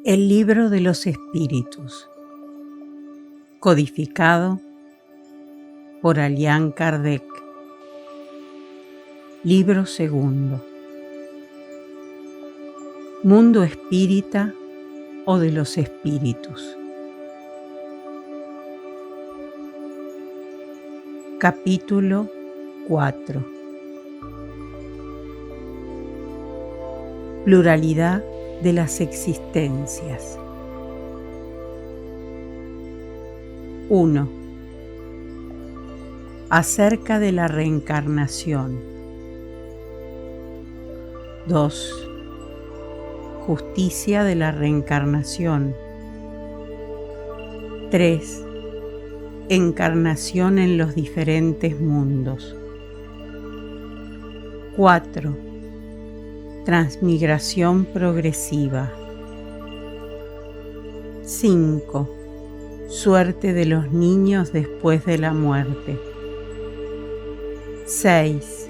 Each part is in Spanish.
El libro de los espíritus, codificado por Allan Kardec. Libro segundo. Mundo espírita o de los espíritus. Capítulo 4. Pluralidad de las existencias. 1. Acerca de la reencarnación. 2. Justicia de la reencarnación. 3. Encarnación en los diferentes mundos. 4. Transmigración progresiva. 5. Suerte de los niños después de la muerte. 6.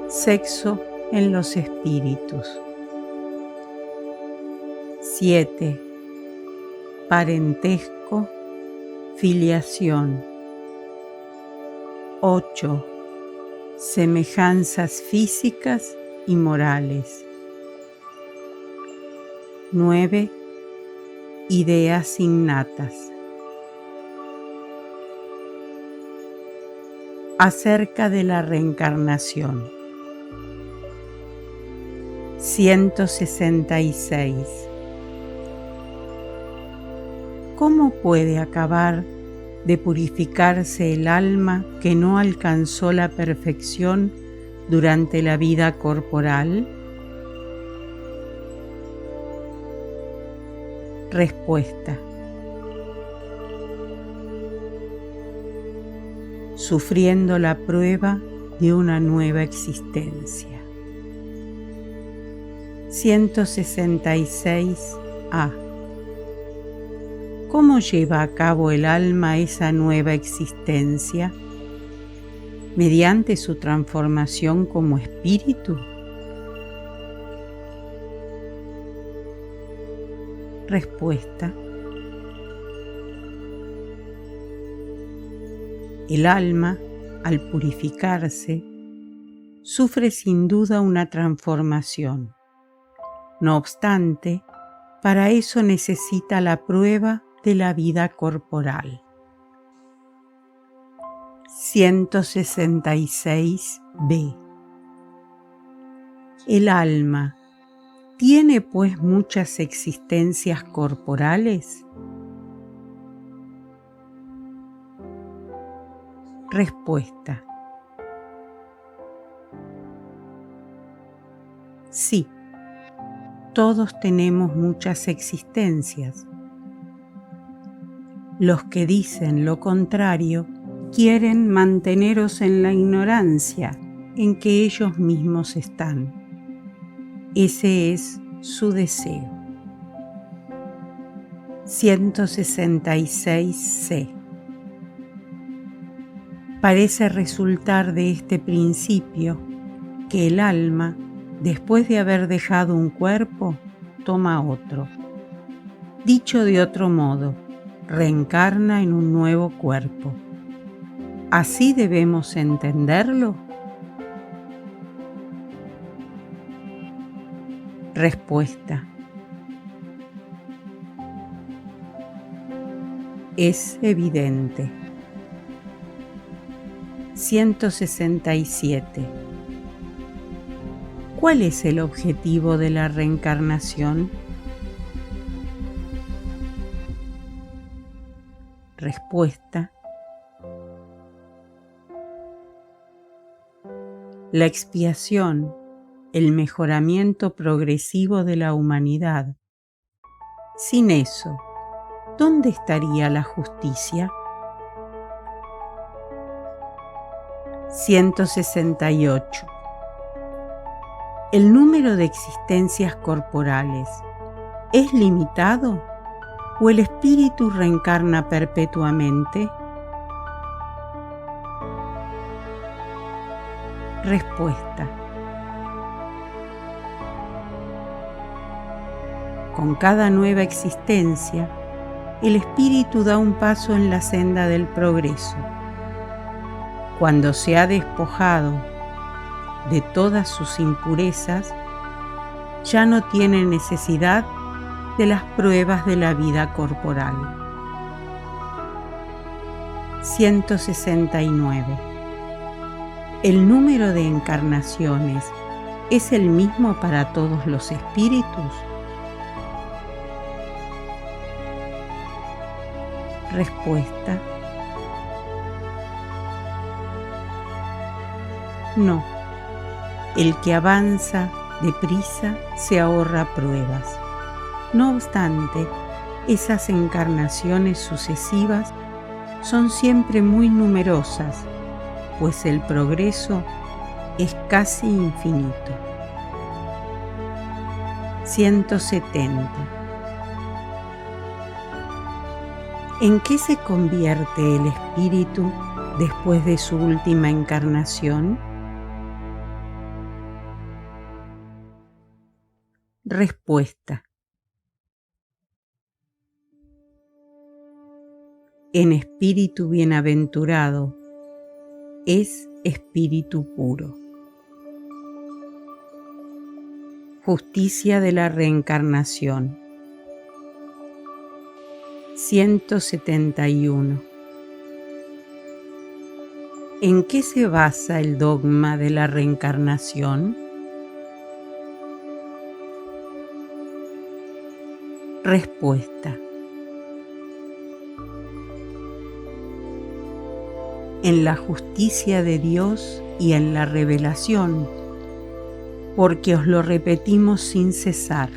Sexo en los espíritus. 7. Parentesco, filiación. 8. Semejanzas físicas y morales. 9. Ideas innatas. Acerca de la reencarnación. 166. ¿Cómo puede acabar de purificarse el alma que no alcanzó la perfección durante la vida corporal? Respuesta. Sufriendo la prueba de una nueva existencia. 166a. ¿Cómo lleva a cabo el alma esa nueva existencia? ¿Mediante su transformación como espíritu? Respuesta. El alma, al purificarse, sufre sin duda una transformación. No obstante, para eso necesita la prueba de la vida corporal. 166b. El alma ¿tiene pues muchas existencias corporales? Respuesta. Sí, todos tenemos muchas existencias. Los que dicen lo contrario quieren manteneros en la ignorancia en que ellos mismos están. Ese es su deseo. 166c. Parece resultar de este principio que el alma, después de haber dejado un cuerpo, toma otro. Dicho de otro modo, reencarna en un nuevo cuerpo. ¿Así debemos entenderlo? Respuesta. Es evidente. 167. ¿Cuál es el objetivo de la reencarnación? Respuesta. La expiación, el mejoramiento progresivo de la humanidad. Sin eso, ¿dónde estaría la justicia? 168. ¿El número de existencias corporales es limitado o el espíritu reencarna perpetuamente? Respuesta. con cada nueva existencia, el espíritu da un paso en la senda del progreso. Cuando se ha despojado de todas sus impurezas, ya no tiene necesidad de las pruebas de la vida corporal. 169. ¿El número de encarnaciones es el mismo para todos los espíritus? Respuesta: no. El que avanza deprisa se ahorra pruebas. No obstante, esas encarnaciones sucesivas son siempre muy numerosas, pues el progreso es casi infinito. 170. ¿En qué se convierte el espíritu después de su última encarnación? Respuesta: en espíritu bienaventurado, es espíritu puro. Justicia de la reencarnación. 171. ¿En qué se basa el dogma de la reencarnación? Respuesta: en la justicia de Dios y en la revelación, porque os lo repetimos sin cesar.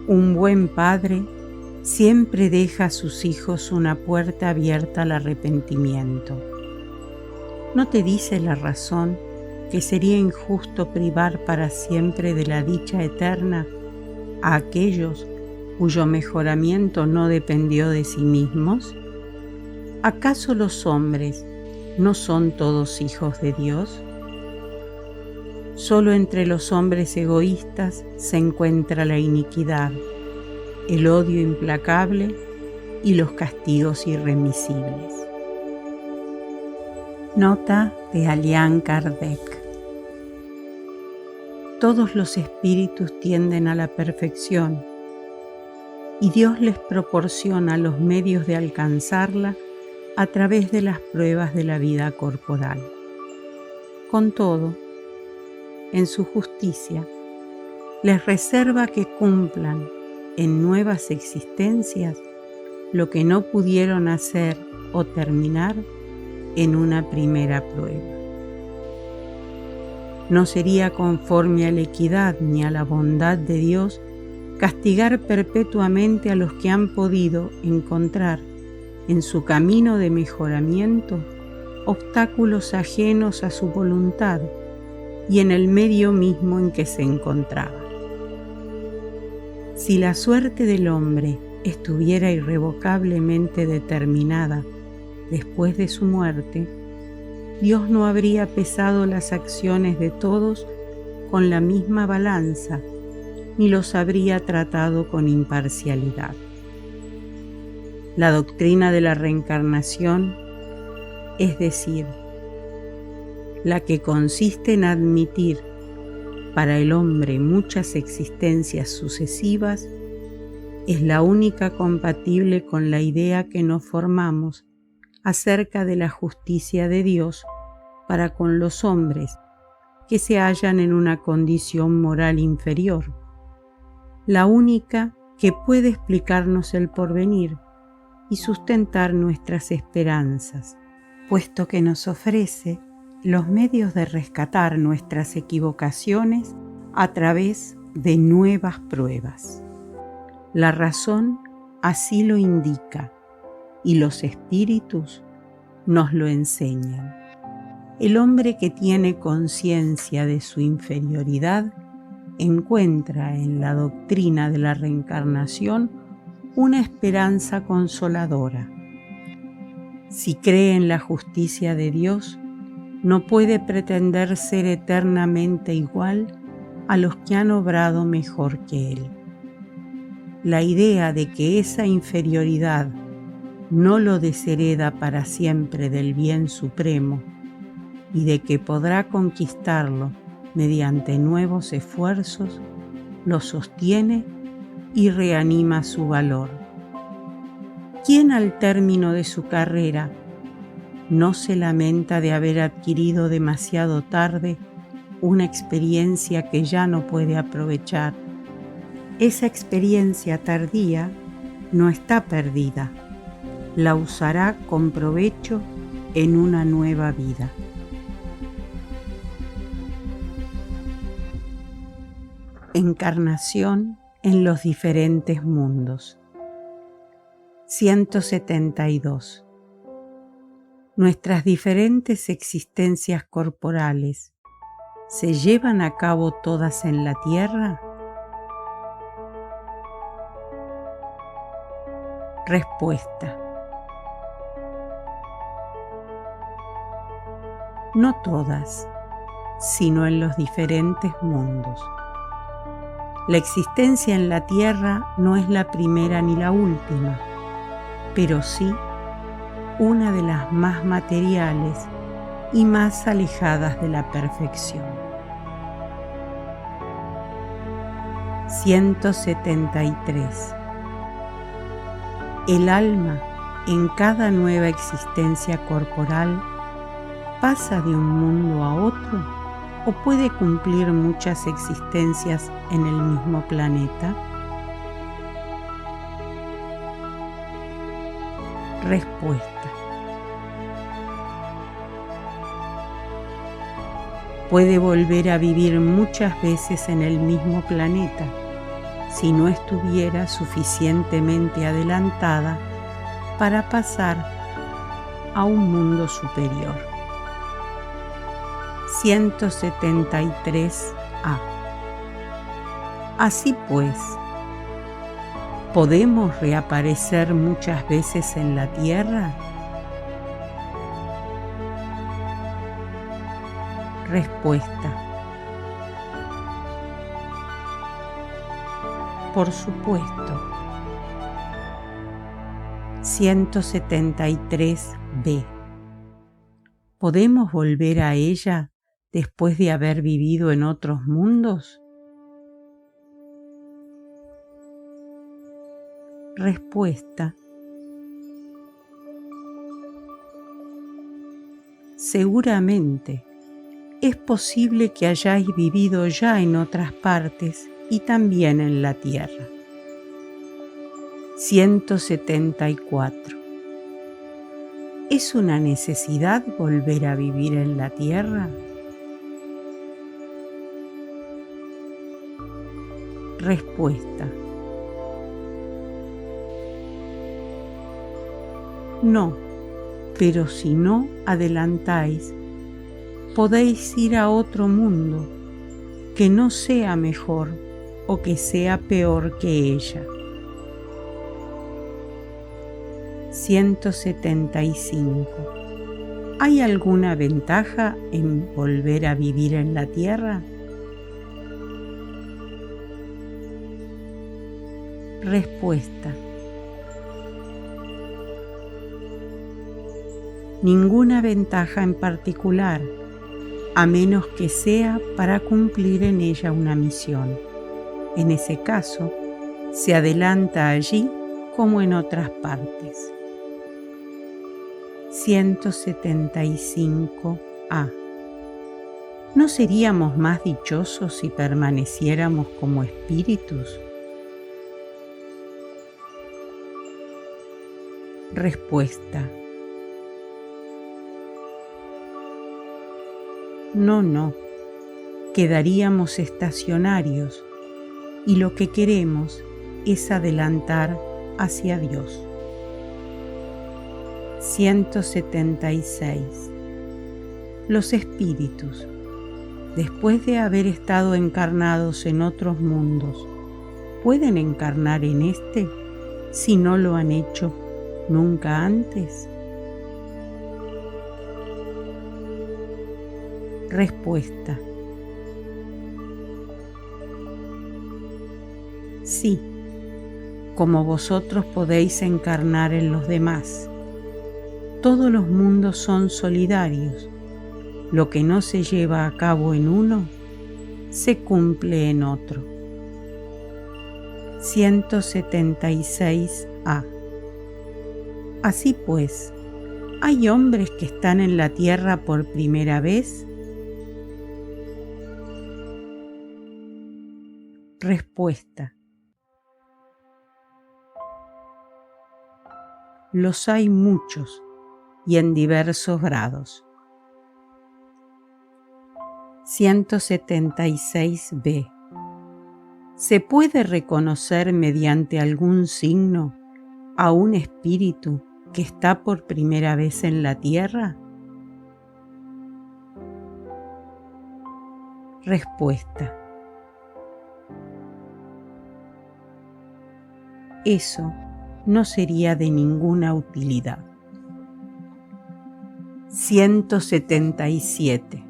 Un buen padre siempre deja a sus hijos una puerta abierta al arrepentimiento. ¿No te dice la razón que sería injusto privar para siempre de la dicha eterna a aquellos cuyo mejoramiento no dependió de sí mismos? ¿Acaso los hombres no son todos hijos de Dios? Solo entre los hombres egoístas se encuentra la iniquidad, el odio implacable y los castigos irremisibles. Nota de Allan Kardec. Todos los espíritus tienden a la perfección y Dios les proporciona los medios de alcanzarla a través de las pruebas de la vida corporal. Con todo, en su justicia, les reserva que cumplan en nuevas existencias lo que no pudieron hacer o terminar en una primera prueba. No sería conforme a la equidad ni a la bondad de Dios castigar perpetuamente a los que han podido encontrar en su camino de mejoramiento obstáculos ajenos a su voluntad y en el medio mismo en que se encontraba. Si la suerte del hombre estuviera irrevocablemente determinada después de su muerte, Dios no habría pesado las acciones de todos con la misma balanza, ni los habría tratado con imparcialidad. La doctrina de la reencarnación, es decir, la que consiste en admitir para el hombre muchas existencias sucesivas, es la única compatible con la idea que nos formamos acerca de la justicia de Dios para con los hombres que se hallan en una condición moral inferior, la única que puede explicarnos el porvenir y sustentar nuestras esperanzas, puesto que nos ofrece los medios de rescatar nuestras equivocaciones a través de nuevas pruebas. La razón así lo indica y los espíritus nos lo enseñan. El hombre que tiene conciencia de su inferioridad encuentra en la doctrina de la reencarnación una esperanza consoladora. Si cree en la justicia de Dios, no puede pretender ser eternamente igual a los que han obrado mejor que Él. la idea de que esa inferioridad no lo deshereda para siempre del bien supremo y de que podrá conquistarlo mediante nuevos esfuerzos, lo sostiene y reanima su valor. ¿Quién al término de su carrera no se lamenta de haber adquirido demasiado tarde una experiencia que ya no puede aprovechar? Esa experiencia tardía no está perdida, la usará con provecho en una nueva vida. Encarnación en los diferentes mundos. 172. Nuestras diferentes existencias corporales, ¿se llevan a cabo todas en la Tierra? Respuesta: no todas, sino en los diferentes mundos. La existencia en la Tierra no es la primera ni la última, pero sí una de las más materiales y más alejadas de la perfección. 173. El alma, en cada nueva existencia corporal, pasa de un mundo a otro o puede cumplir muchas existencias en el mismo planeta. Respuesta: puede volver a vivir muchas veces en el mismo planeta si no estuviera suficientemente adelantada para pasar a un mundo superior. 173a. Así pues, ¿podemos reaparecer muchas veces en la Tierra? Respuesta: por supuesto. 173b. ¿Podemos volver a ella después de haber vivido en otros mundos? Respuesta: seguramente. Es posible que hayáis vivido ya en otras partes y también en la Tierra. 174. ¿Es una necesidad volver a vivir en la Tierra? Respuesta: no, pero si no adelantáis, podéis ir a otro mundo que no sea mejor o que sea peor que ella. 175. ¿Hay alguna ventaja en volver a vivir en la Tierra? Respuesta: ninguna ventaja en particular, a menos que sea para cumplir en ella una misión. En ese caso, se adelanta allí como en otras partes. 175a. ¿No seríamos más dichosos si permaneciéramos como espíritus? Respuesta: no, quedaríamos estacionarios y lo que queremos es adelantar hacia Dios. 176. Los espíritus, después de haber estado encarnados en otros mundos, ¿pueden encarnar en este si no lo han hecho nunca antes? Respuesta: sí, como vosotros podéis encarnar en los demás. Todos los mundos son solidarios. Lo que no se lleva a cabo en uno, se cumple en otro. 176a. Así pues, ¿hay hombres que están en la tierra por primera vez? Respuesta. Los hay muchos y en diversos grados. 176b. ¿Se puede reconocer mediante algún signo a un espíritu que está por primera vez en la tierra? Respuesta. Eso no sería de ninguna utilidad. 177.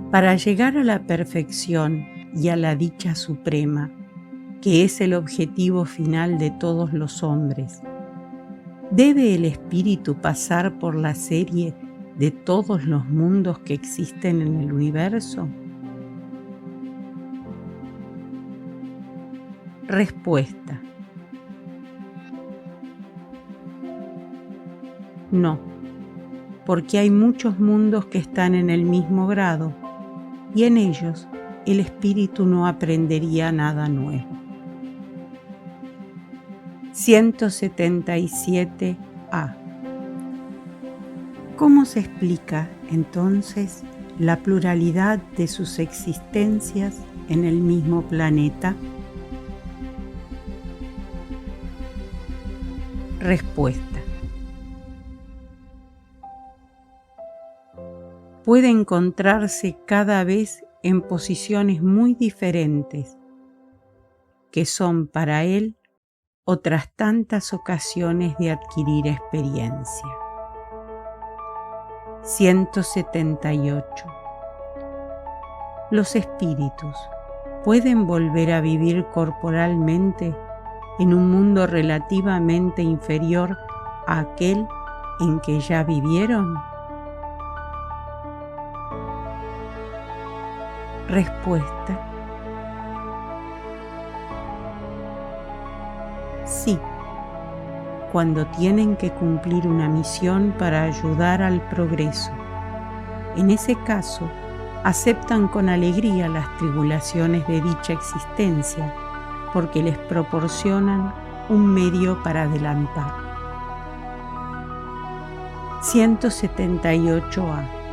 Para llegar a la perfección y a la dicha suprema, que es el objetivo final de todos los hombres, ¿debe el espíritu pasar por la serie de todos los mundos que existen en el universo? Respuesta. No, porque hay muchos mundos que están en el mismo grado y en ellos el espíritu no aprendería nada nuevo. 177a. ¿Cómo se explica entonces la pluralidad de sus existencias en el mismo planeta? Respuesta. Puede encontrarse cada vez en posiciones muy diferentes, que son para él otras tantas ocasiones de adquirir experiencia. 178. Los espíritus pueden volver a vivir corporalmente en un mundo relativamente inferior a aquel en que ya vivieron. Respuesta. Sí, cuando tienen que cumplir una misión para ayudar al progreso. En ese caso, aceptan con alegría las tribulaciones de dicha existencia, porque les proporcionan un medio para adelantar. 178a.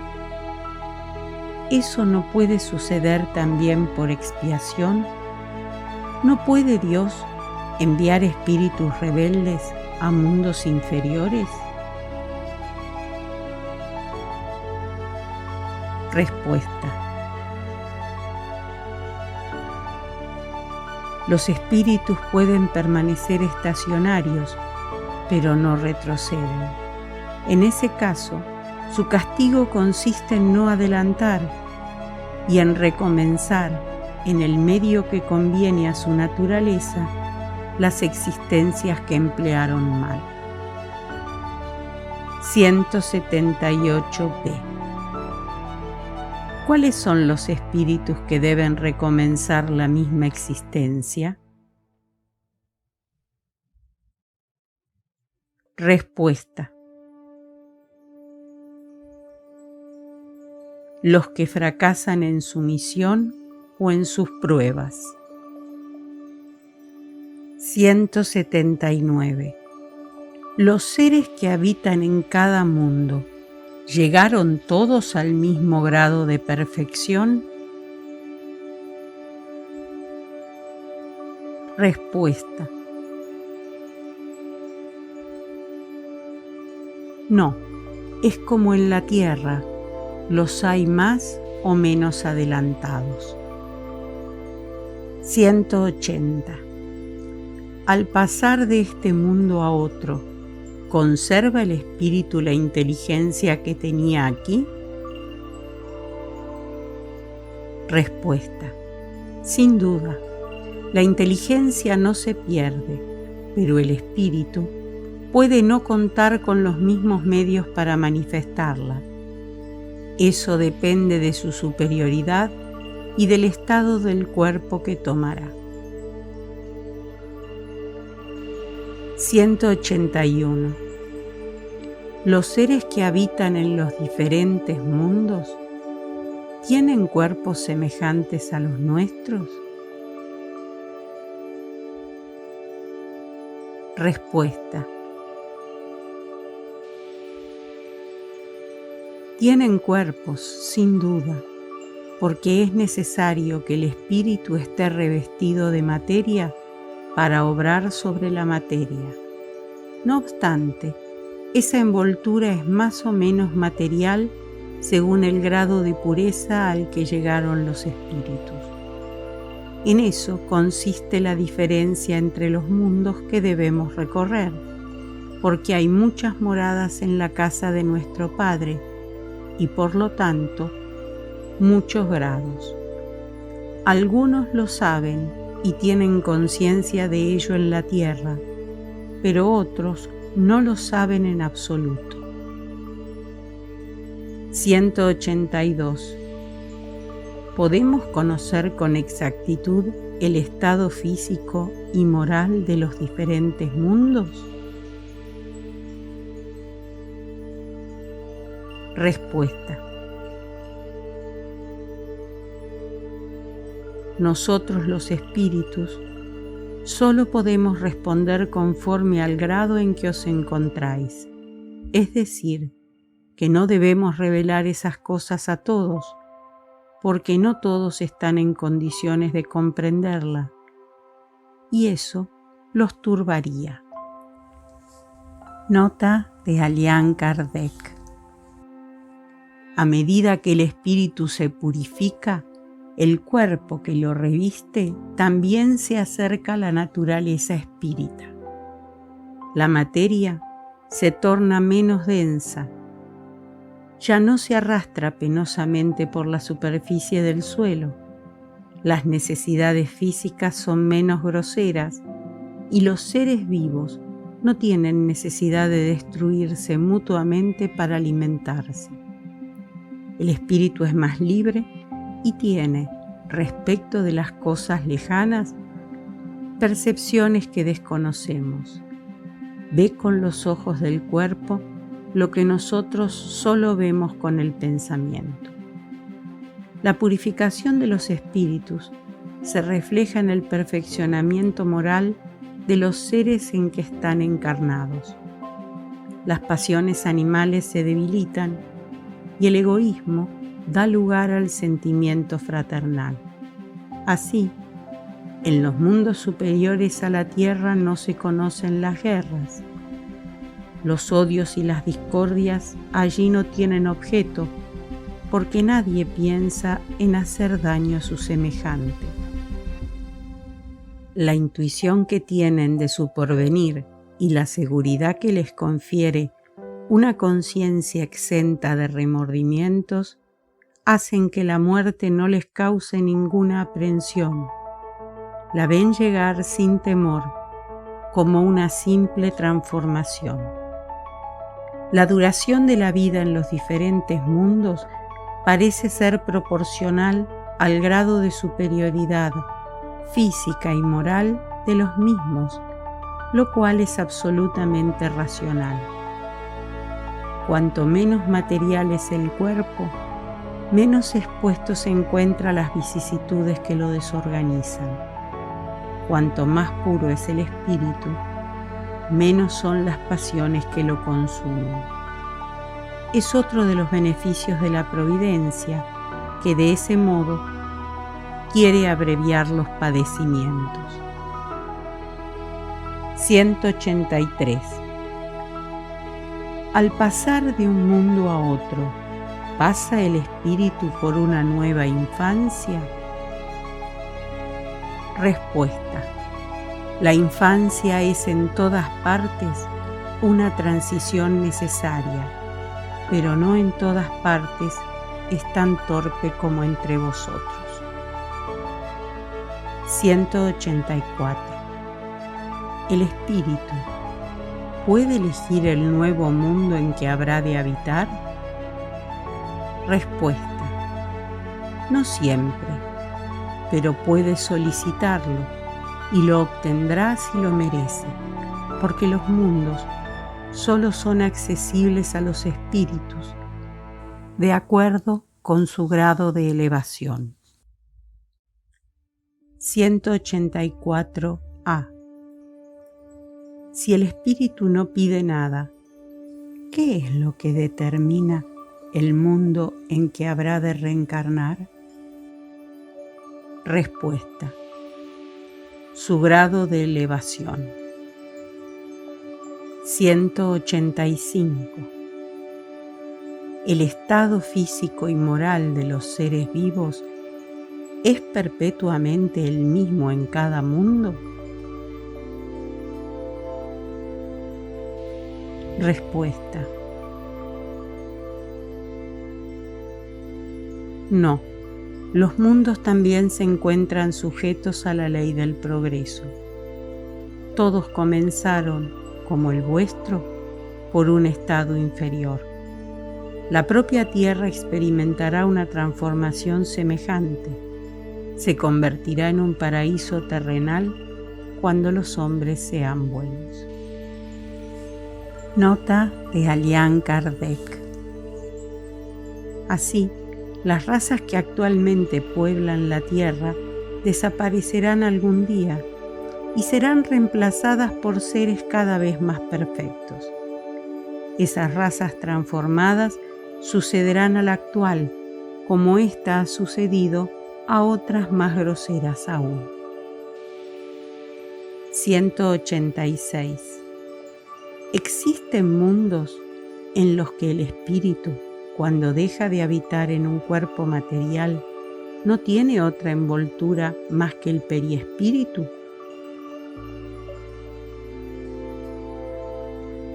¿Eso no puede suceder también por expiación? ¿No puede Dios enviar espíritus rebeldes a mundos inferiores? Respuesta. Los espíritus pueden permanecer estacionarios, pero no retroceden. En ese caso, su castigo consiste en no adelantar y en recomenzar en el medio que conviene a su naturaleza las existencias que emplearon mal. 178b. ¿Cuáles son los espíritus que deben recomenzar la misma existencia? Respuesta. Los que fracasan en su misión o en sus pruebas. 179. Los seres que habitan en cada mundo, ¿llegaron todos al mismo grado de perfección? Respuesta. No, es como en la tierra, los hay más o menos adelantados. 180. Al pasar de este mundo a otro, ¿conserva el espíritu la inteligencia que tenía aquí? Respuesta. Sin duda, La inteligencia no se pierde, pero el espíritu puede no contar con los mismos medios para manifestarla. Eso depende de su superioridad y del estado del cuerpo que tomará. 181. Los seres que habitan en los diferentes mundos ¿tienen cuerpos semejantes a los nuestros? Respuesta. Tienen cuerpos, sin duda, porque es necesario que el espíritu esté revestido de materia para obrar sobre la materia. No obstante, esa envoltura es más o menos material según el grado de pureza al que llegaron los espíritus. En eso consiste la diferencia entre los mundos que debemos recorrer, porque hay muchas moradas en la casa de nuestro Padre y por lo tanto muchos grados. Algunos lo saben y tienen conciencia de ello en la tierra, pero otros no lo saben en absoluto. 182. ¿Podemos conocer con exactitud el estado físico y moral de los diferentes mundos? Respuesta. Nosotros los espíritus solo podemos responder conforme al grado en que os encontráis, es decir, que no debemos revelar esas cosas a todos, porque no todos están en condiciones de comprenderla, y eso los turbaría. Nota de Allan Kardec. A medida que el espíritu se purifica, el cuerpo que lo reviste también se acerca a la naturaleza espírita. La materia se torna menos densa, ya no se arrastra penosamente por la superficie del suelo, las necesidades físicas son menos groseras y los seres vivos no tienen necesidad de destruirse mutuamente para alimentarse. El espíritu es más libre y tiene, respecto de las cosas lejanas, percepciones que desconocemos. Ve con los ojos del cuerpo lo que nosotros solo vemos con el pensamiento. La purificación de los espíritus se refleja en el perfeccionamiento moral de los seres en que están encarnados. Las pasiones animales se debilitan y el egoísmo da lugar al sentimiento fraternal. Así, en los mundos superiores a la tierra no se conocen las guerras. Los odios y las discordias allí no tienen objeto, porque nadie piensa en hacer daño a su semejante. La intuición que tienen de su porvenir y la seguridad que les confiere una conciencia exenta de remordimientos hacen que la muerte no les cause ninguna aprensión. La ven llegar sin temor, como una simple transformación. La duración de la vida en los diferentes mundos parece ser proporcional al grado de superioridad física y moral de los mismos, lo cual es absolutamente racional. Cuanto menos material es el cuerpo, menos expuesto se encuentra a las vicisitudes que lo desorganizan. Cuanto más puro es el espíritu, menos son las pasiones que lo consumen. Es otro de los beneficios de la providencia, que de ese modo quiere abreviar los padecimientos. 183. Al pasar de un mundo a otro, ¿pasa el espíritu por una nueva infancia? Respuesta. La infancia es en todas partes una transición necesaria, pero no en todas partes es tan torpe como entre vosotros. 184. ¿El espíritu puede elegir el nuevo mundo en que habrá de habitar? Respuesta: no siempre, pero puede solicitarlo y lo obtendrá si lo merece, porque los mundos solo son accesibles a los espíritus de acuerdo con su grado de elevación. 184a. Si el espíritu no pide nada, ¿qué es lo que determina el mundo en que habrá de reencarnar? Respuesta: su grado de elevación. 185. ¿El estado físico y moral de los seres vivos es perpetuamente el mismo en cada mundo? Respuesta: no, los mundos también se encuentran sujetos a la ley del progreso. Todos comenzaron, como el vuestro, por un estado inferior. La propia Tierra experimentará una transformación semejante. Se convertirá en un paraíso terrenal cuando los hombres sean buenos. Nota de Allan Kardec. Así, las razas que actualmente pueblan la Tierra desaparecerán algún día y serán reemplazadas por seres cada vez más perfectos. Esas razas transformadas sucederán a la actual, como ésta ha sucedido a otras más groseras aún. 186. ¿Existen mundos en los que el espíritu, cuando deja de habitar en un cuerpo material, no tiene otra envoltura más que el periespíritu?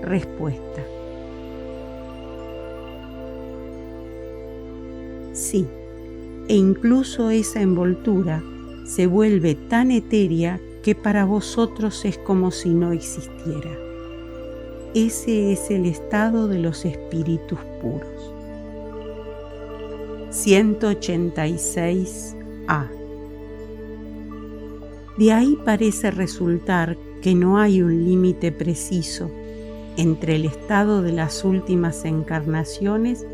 Respuesta: sí, e incluso esa envoltura se vuelve tan etérea que para vosotros es como si no existiera. Ese es el estado de los espíritus puros. 186a. De ahí parece resultar que no hay un límite preciso entre el estado de las últimas encarnaciones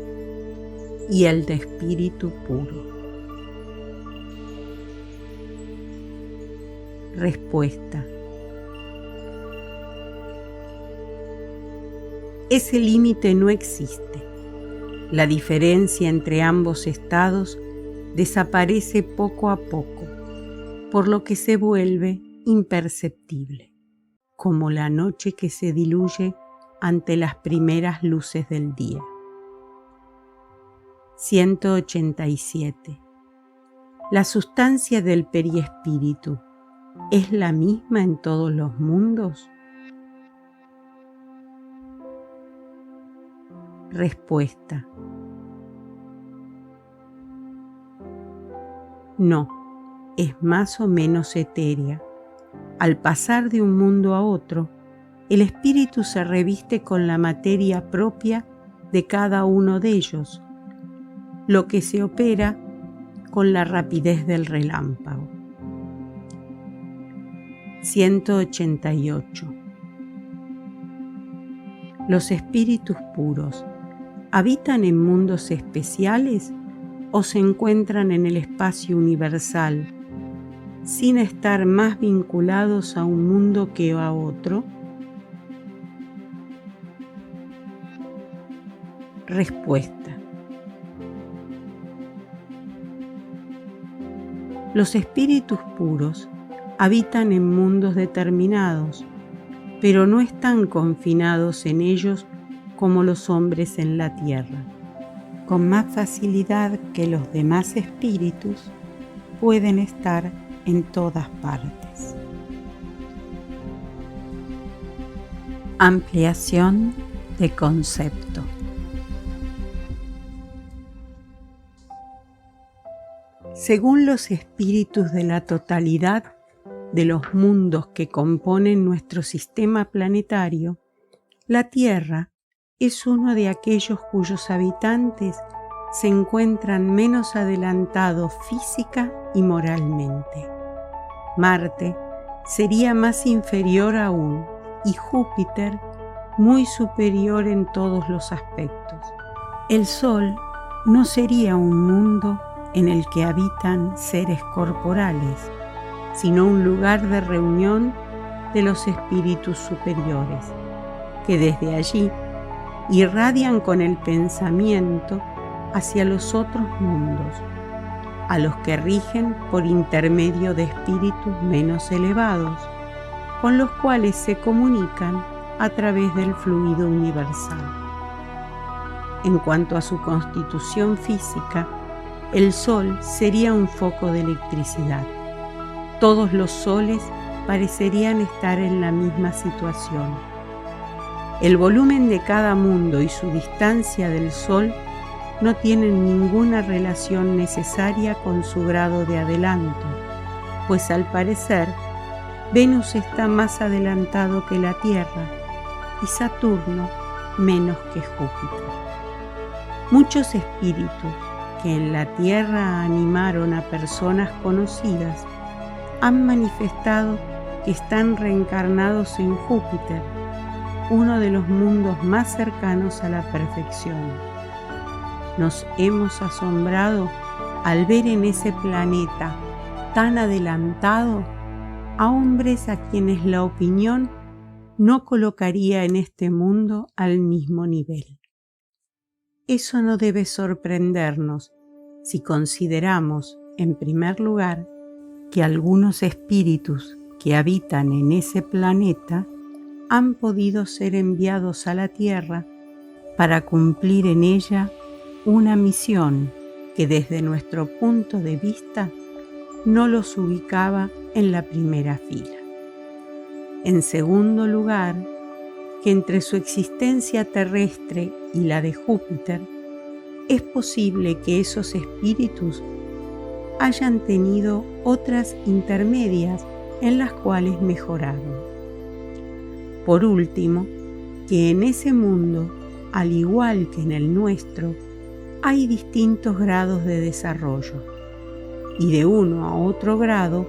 y el de espíritu puro. Respuesta: ese límite no existe. La diferencia entre ambos estados desaparece poco a poco, por lo que se vuelve imperceptible, como la noche que se diluye ante las primeras luces del día. 187. ¿La sustancia del periespíritu es la misma en todos los mundos? Respuesta: no, es más o menos etérea. Al pasar de un mundo a otro, el espíritu se reviste con la materia propia de cada uno de ellos, lo que se opera con la rapidez del relámpago. 188. ¿Los espíritus puros habitan en mundos especiales o se encuentran en el espacio universal sin estar más vinculados a un mundo que a otro? Respuesta: los espíritus puros habitan en mundos determinados, pero no están confinados en ellos como los hombres en la tierra. Con más facilidad que los demás espíritus, pueden estar en todas partes. Ampliación de concepto. Según los espíritus de la totalidad de los mundos que componen nuestro sistema planetario, la Tierra es uno de aquellos cuyos habitantes se encuentran menos adelantados física y moralmente. Marte sería más inferior aún y Júpiter muy superior en todos los aspectos. El Sol no sería un mundo en el que habitan seres corporales, sino un lugar de reunión de los espíritus superiores, que desde allí irradian con el pensamiento hacia los otros mundos, a los que rigen por intermedio de espíritus menos elevados, con los cuales se comunican a través del fluido universal. En cuanto a su constitución física, el Sol sería un foco de electricidad. Todos los soles parecerían estar en la misma situación. El volumen de cada mundo y su distancia del Sol no tienen ninguna relación necesaria con su grado de adelanto, pues al parecer Venus está más adelantado que la Tierra y Saturno menos que Júpiter. Muchos espíritus que en la Tierra animaron a personas conocidas han manifestado que están reencarnados en Júpiter, uno de los mundos más cercanos a la perfección. Nos hemos asombrado al ver en ese planeta tan adelantado a hombres a quienes la opinión no colocaría en este mundo al mismo nivel. Eso no debe sorprendernos si consideramos, en primer lugar, que algunos espíritus que habitan en ese planeta han podido ser enviados a la Tierra para cumplir en ella una misión que desde nuestro punto de vista no los ubicaba en la primera fila. En segundo lugar, que entre su existencia terrestre y la de Júpiter, es posible que esos espíritus hayan tenido otras intermedias en las cuales mejoraron. Por último, que en ese mundo, al igual que en el nuestro, hay distintos grados de desarrollo, y de uno a otro grado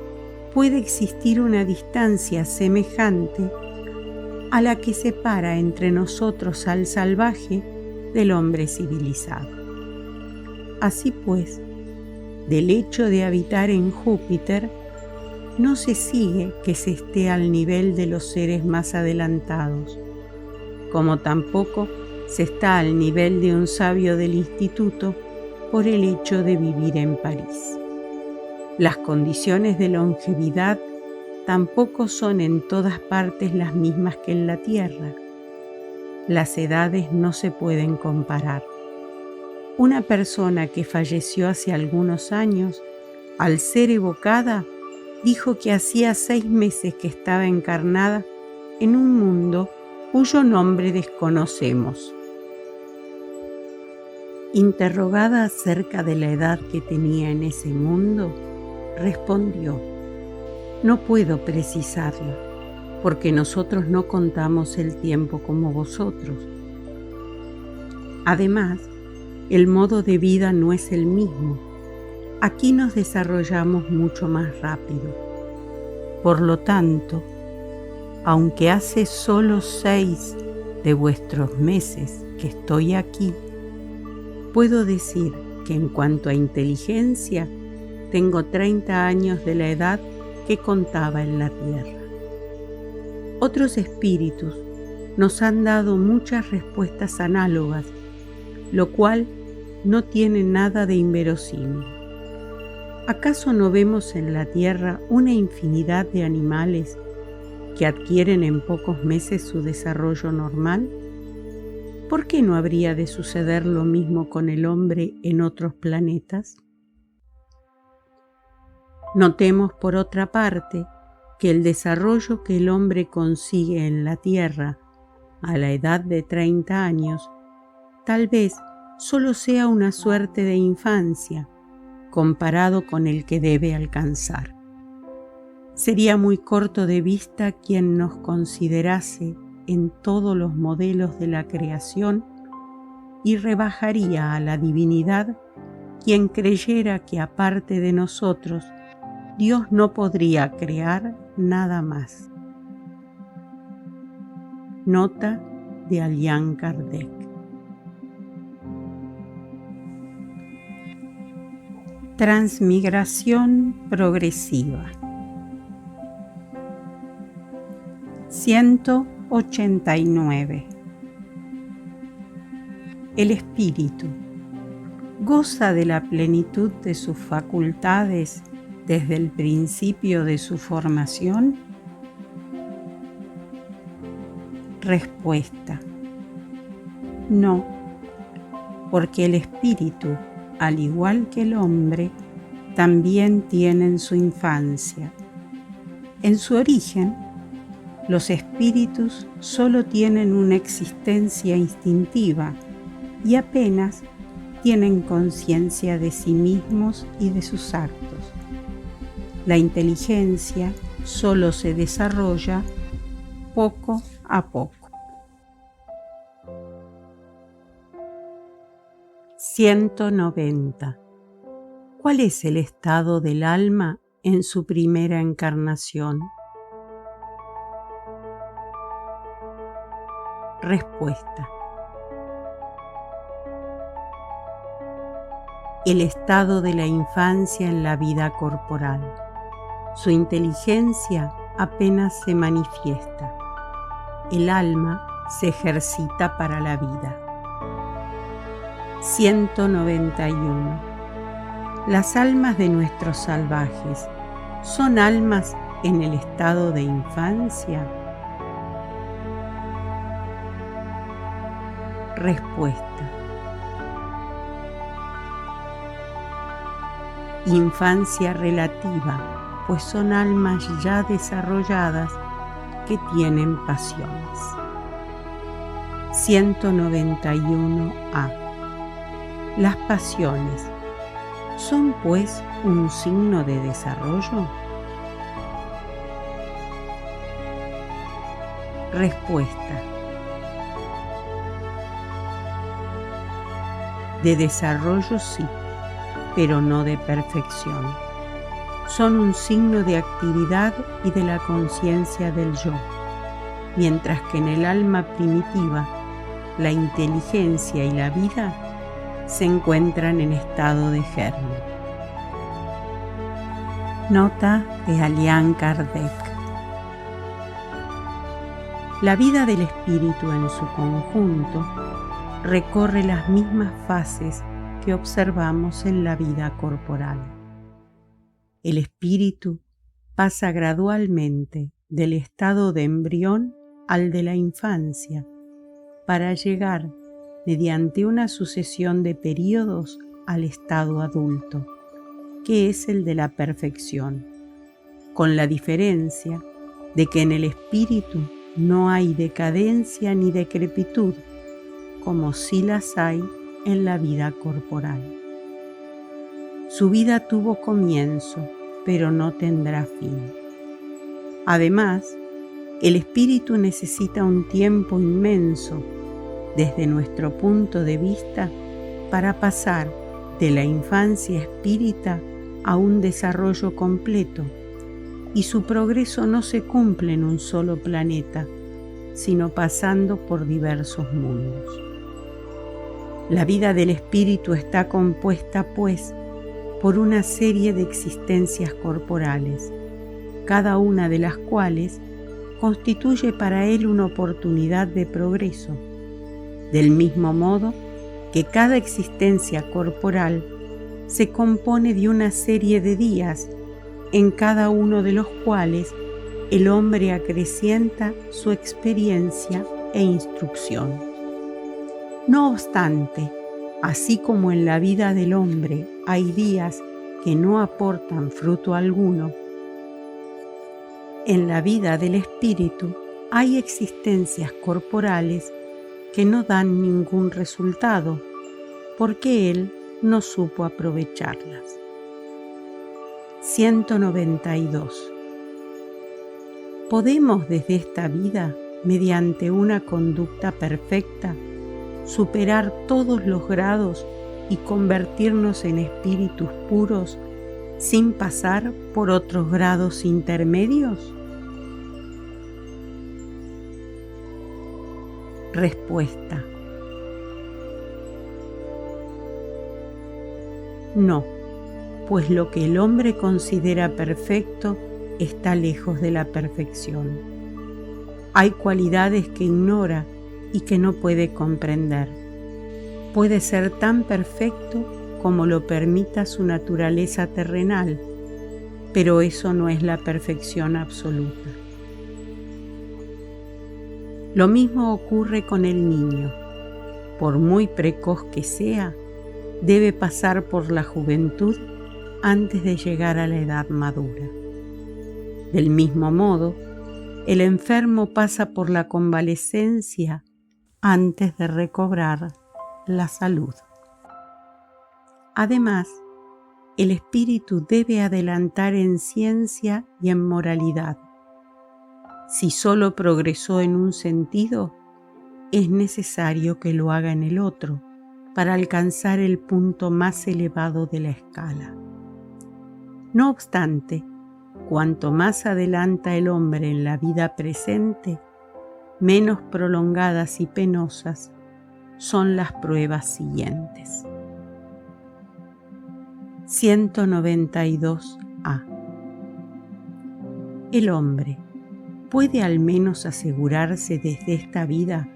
puede existir una distancia semejante a la que separa entre nosotros al salvaje del hombre civilizado. Así pues, del hecho de habitar en Júpiter, no se sigue que se esté al nivel de los seres más adelantados, como tampoco se está al nivel de un sabio del instituto por el hecho de vivir en París. Las condiciones de longevidad tampoco son en todas partes las mismas que en la Tierra. Las edades no se pueden comparar. Una persona que falleció hace algunos años, al ser evocada, dijo que hacía 6 meses que estaba encarnada en un mundo cuyo nombre desconocemos. Interrogada acerca de la edad que tenía en ese mundo, respondió: «No puedo precisarla, porque nosotros no contamos el tiempo como vosotros. Además, el modo de vida no es el mismo. Aquí nos desarrollamos mucho más rápido. Por lo tanto, aunque hace solo 6 de vuestros meses que estoy aquí, puedo decir que en cuanto a inteligencia, tengo 30 años de la edad que contaba en la Tierra». Otros espíritus nos han dado muchas respuestas análogas, lo cual no tiene nada de inverosímil. ¿Acaso no vemos en la Tierra una infinidad de animales que adquieren en pocos meses su desarrollo normal? ¿Por qué no habría de suceder lo mismo con el hombre en otros planetas? Notemos, por otra parte, que el desarrollo que el hombre consigue en la Tierra a la edad de 30 años tal vez solo sea una suerte de infancia, comparado con el que debe alcanzar. Sería muy corto de vista quien nos considerase en todos los modelos de la creación y rebajaría a la divinidad quien creyera que aparte de nosotros, Dios no podría crear nada más. Nota de Allan Kardec. Transmigración progresiva. 189. El espíritu goza de la plenitud de sus facultades desde el principio de su formación. Respuesta: no, porque el espíritu, al igual que el hombre, también tiene en su infancia. En su origen, los espíritus solo tienen una existencia instintiva y apenas tienen conciencia de sí mismos y de sus actos. La inteligencia solo se desarrolla poco a poco. 190. ¿Cuál es el estado del alma en su primera encarnación? Respuesta: el estado de la infancia en la vida corporal. Su inteligencia apenas se manifiesta. El alma se ejercita para la vida. 191. Las almas de nuestros salvajes son almas en el estado de infancia. Respuesta: infancia relativa, pues son almas ya desarrolladas que tienen pasiones. 191a. Las pasiones ¿son pues un signo de desarrollo? Respuesta: de desarrollo sí, pero no de perfección. Son un signo de actividad y de la conciencia del yo, mientras que en el alma primitiva, la inteligencia y la vida se encuentran en estado de germen. Nota de Allan Kardec. La vida del espíritu en su conjunto recorre las mismas fases que observamos en la vida corporal. El espíritu pasa gradualmente del estado de embrión al de la infancia para llegar, mediante una sucesión de períodos, al estado adulto, que es el de la perfección, con la diferencia de que en el espíritu no hay decadencia ni decrepitud, como sí las hay en la vida corporal. Su vida tuvo comienzo, pero no tendrá fin. Además, el espíritu necesita un tiempo inmenso, desde nuestro punto de vista, para pasar de la infancia espírita a un desarrollo completo, y su progreso no se cumple en un solo planeta, sino pasando por diversos mundos. La vida del espíritu está compuesta, pues, por una serie de existencias corporales, cada una de las cuales constituye para él una oportunidad de progreso, del mismo modo que cada existencia corporal se compone de una serie de días en cada uno de los cuales el hombre acrecienta su experiencia e instrucción. No obstante, así como en la vida del hombre hay días que no aportan fruto alguno, en la vida del espíritu hay existencias corporales que no dan ningún resultado, porque él no supo aprovecharlas. 192. ¿Podemos desde esta vida, mediante una conducta perfecta, superar todos los grados y convertirnos en espíritus puros sin pasar por otros grados intermedios? Respuesta: no, pues lo que el hombre considera perfecto está lejos de la perfección. Hay cualidades que ignora y que no puede comprender. Puede ser tan perfecto como lo permita su naturaleza terrenal, pero eso no es la perfección absoluta. Lo mismo ocurre con el niño. Por muy precoz que sea, debe pasar por la juventud antes de llegar a la edad madura. Del mismo modo, el enfermo pasa por la convalecencia antes de recobrar la salud. Además, el espíritu debe adelantar en ciencia y en moralidad. Si solo progresó en un sentido, es necesario que lo haga en el otro para alcanzar el punto más elevado de la escala. No obstante, cuanto más adelanta el hombre en la vida presente, menos prolongadas y penosas son las pruebas siguientes. 192a. El hombre puede al menos asegurarse desde esta vida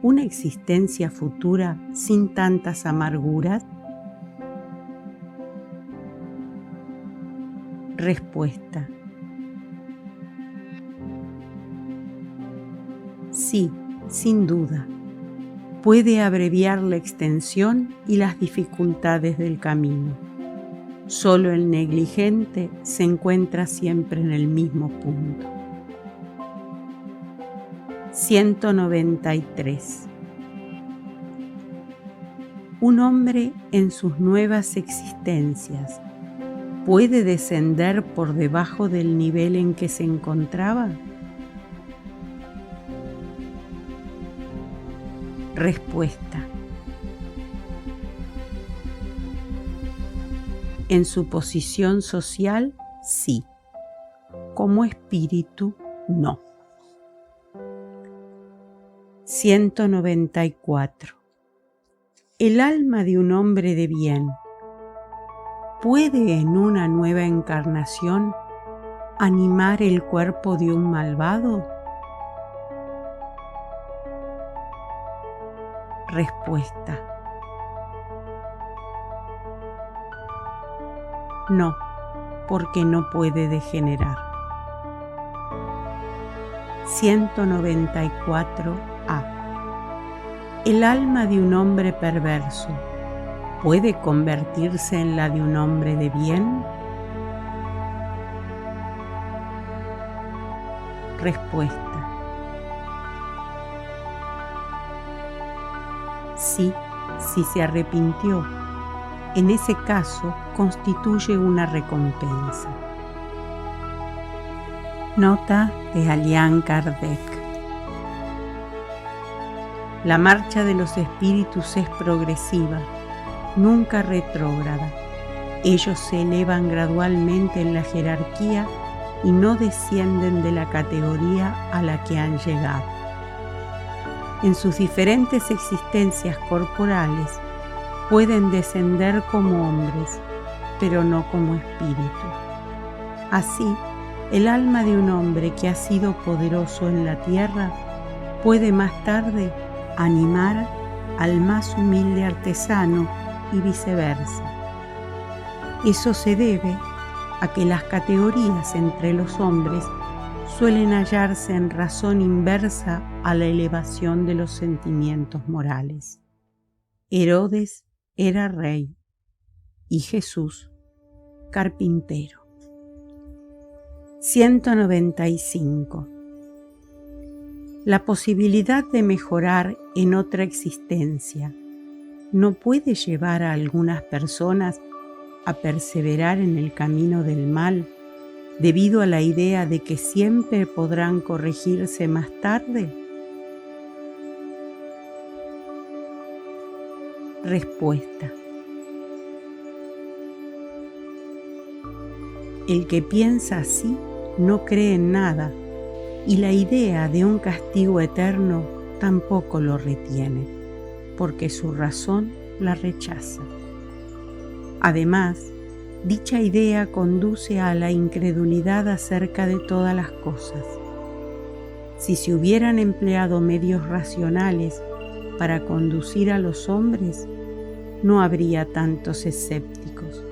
una existencia futura sin tantas amarguras. Respuesta: sí, sin duda. Puede abreviar la extensión y las dificultades del camino. Solo el negligente se encuentra siempre en el mismo punto. 193. Un hombre en sus nuevas existencias ¿puede descender por debajo del nivel en que se encontraba? Respuesta: en su posición social, sí. Como espíritu, no. 194. El alma de un hombre de bien ¿puede en una nueva encarnación animar el cuerpo de un malvado? Respuesta: no, porque no puede degenerar. 194a. El alma de un hombre perverso ¿puede convertirse en la de un hombre de bien? Respuesta: sí, si se arrepintió. En ese caso, constituye una recompensa. Nota de Allan Kardec. La marcha de los espíritus es progresiva, nunca retrógrada. Ellos se elevan gradualmente en la jerarquía y no descienden de la categoría a la que han llegado. En sus diferentes existencias corporales pueden descender como hombres, pero no como espíritu. Así, el alma de un hombre que ha sido poderoso en la tierra puede más tarde animar al más humilde artesano y viceversa. Eso se debe a que las categorías entre los hombres suelen hallarse en razón inversa a la elevación de los sentimientos morales. Herodes era rey y Jesús carpintero. 195. La posibilidad de mejorar en otra existencia no puede llevar a algunas personas a perseverar en el camino del mal debido a la idea de que siempre podrán corregirse más tarde? Respuesta. El que piensa así no cree en nada y la idea de un castigo eterno tampoco lo retiene, porque su razón la rechaza. Además, dicha idea conduce a la incredulidad acerca de todas las cosas. Si se hubieran empleado medios racionales para conducir a los hombres, no habría tantos escépticos.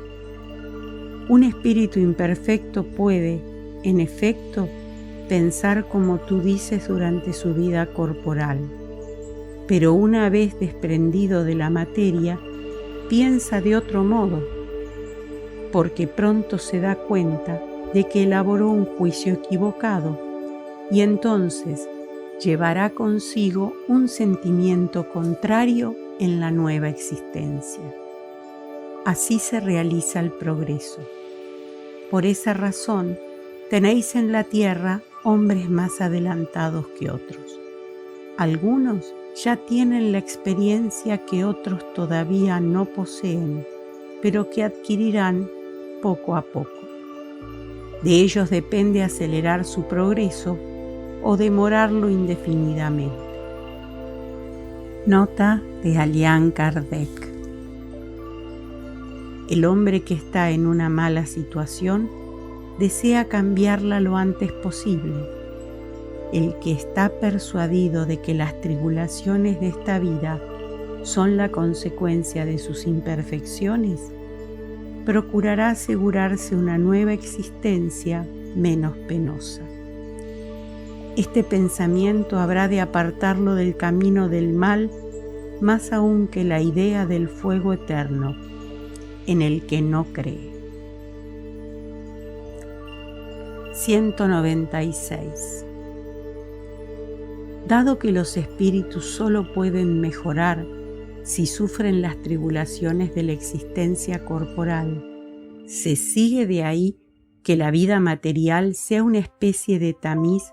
Un espíritu imperfecto puede, en efecto, pensar como tú dices durante su vida corporal, pero una vez desprendido de la materia, piensa de otro modo, porque pronto se da cuenta de que elaboró un juicio equivocado y entonces llevará consigo un sentimiento contrario en la nueva existencia. Así se realiza el progreso. Por esa razón, tenéis en la tierra hombres más adelantados que otros. Algunos ya tienen la experiencia que otros todavía no poseen, pero que adquirirán poco a poco. De ellos depende acelerar su progreso o demorarlo indefinidamente. Nota de Allan Kardec. El hombre que está en una mala situación desea cambiarla lo antes posible. El que está persuadido de que las tribulaciones de esta vida son la consecuencia de sus imperfecciones, procurará asegurarse una nueva existencia menos penosa. Este pensamiento habrá de apartarlo del camino del mal, más aún que la idea del fuego eterno, en el que no cree. 196. Dado que los espíritus solo pueden mejorar si sufren las tribulaciones de la existencia corporal, se sigue de ahí que la vida material sea una especie de tamiz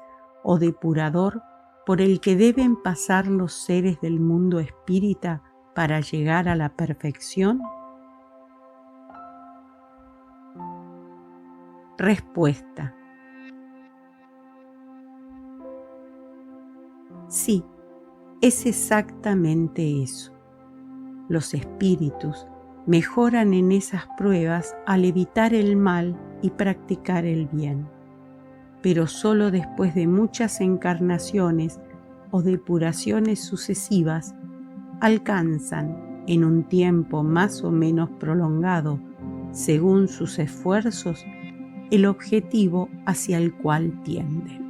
o depurador por el que deben pasar los seres del mundo espírita para llegar a la perfección. Respuesta. Sí, es exactamente eso. Los espíritus mejoran en esas pruebas al evitar el mal y practicar el bien, pero solo después de muchas encarnaciones o depuraciones sucesivas alcanzan, en un tiempo más o menos prolongado, según sus esfuerzos, el objetivo hacia el cual tienden.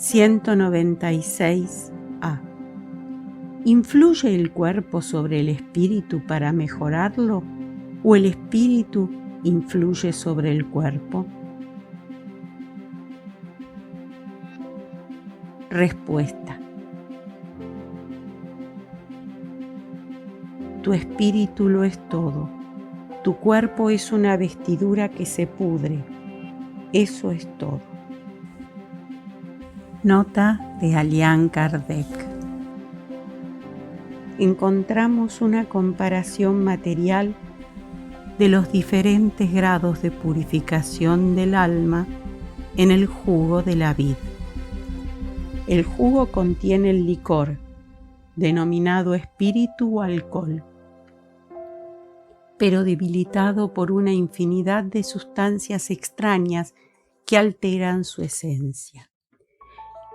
196a. ¿Influye el cuerpo sobre el espíritu para mejorarlo o el espíritu influye sobre el cuerpo? Respuesta. Tu espíritu lo es todo. Tu cuerpo es una vestidura que se pudre. Eso es todo. Nota de Allan Kardec. Encontramos una comparación material de los diferentes grados de purificación del alma en el jugo de la vid. El jugo contiene el licor, denominado espíritu o alcohol, pero debilitado por una infinidad de sustancias extrañas que alteran su esencia.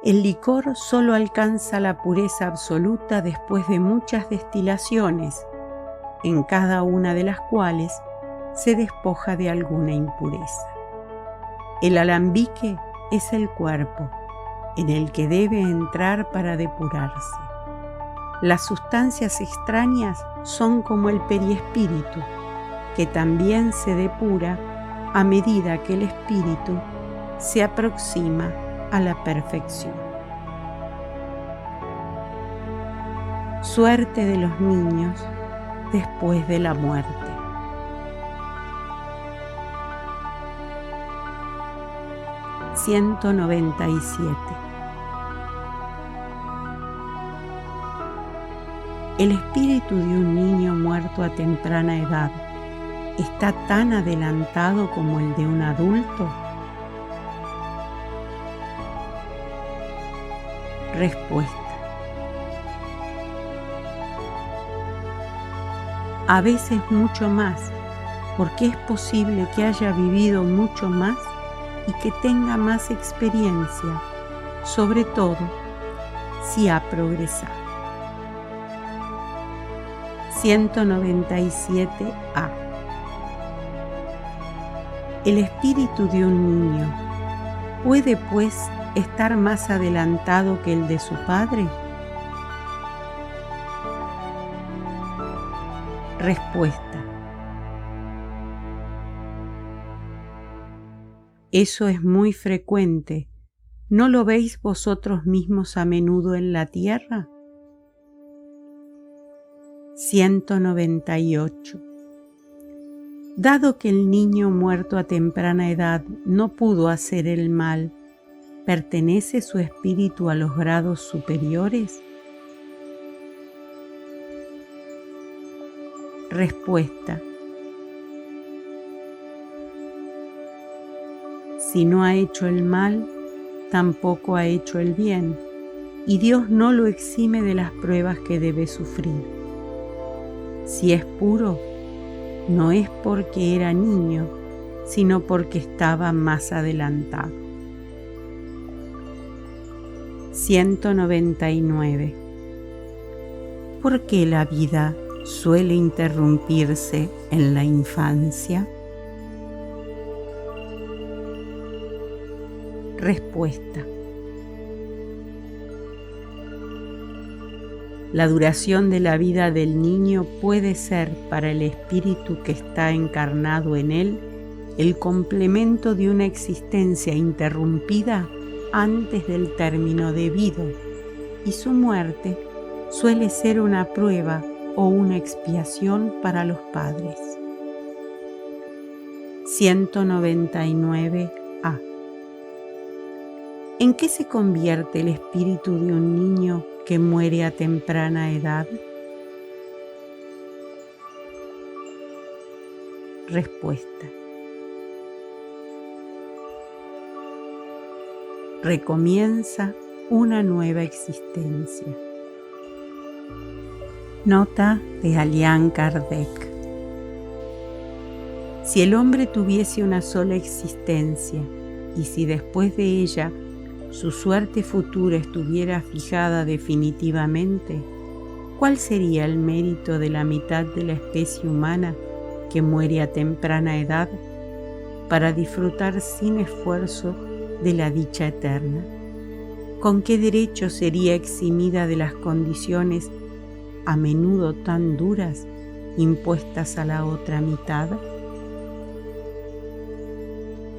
El licor solo alcanza la pureza absoluta después de muchas destilaciones, en cada una de las cuales se despoja de alguna impureza. El alambique es el cuerpo, en el que debe entrar para depurarse. Las sustancias extrañas son como el perispíritu, que también se depura a medida que el espíritu se aproxima a la perfección. Suerte de los niños después de la muerte. 197. El espíritu de un niño muerto a temprana edad está tan adelantado como el de un adulto. Respuesta. A veces mucho más, porque es posible que haya vivido mucho más y que tenga más experiencia, sobre todo si ha progresado. 197a. El espíritu de un niño puede, pues, estar más adelantado que el de su padre. Respuesta. Eso es muy frecuente. ¿No lo veis vosotros mismos a menudo en la tierra? 198. Dado que el niño muerto a temprana edad no pudo hacer el mal, ¿pertenece su espíritu a los grados superiores? Respuesta. Si no ha hecho el mal, tampoco ha hecho el bien, y Dios no lo exime de las pruebas que debe sufrir. Si es puro, no es porque era niño, sino porque estaba más adelantado. 199. ¿Por qué la vida suele interrumpirse en la infancia? Respuesta. La duración de la vida del niño puede ser para el espíritu que está encarnado en él el complemento de una existencia interrumpida antes del término debido, y su muerte suele ser una prueba o una expiación para los padres. 199a. ¿En qué se convierte el espíritu de un niño que muere a temprana edad? Respuesta. Recomienza una nueva existencia. Nota de Allan Kardec. Si el hombre tuviese una sola existencia, y si después de ella su suerte futura estuviera fijada definitivamente, ¿cuál sería el mérito de la mitad de la especie humana que muere a temprana edad para disfrutar sin esfuerzo de la dicha eterna? ¿Con qué derecho sería eximida de las condiciones, a menudo tan duras, impuestas a la otra mitad?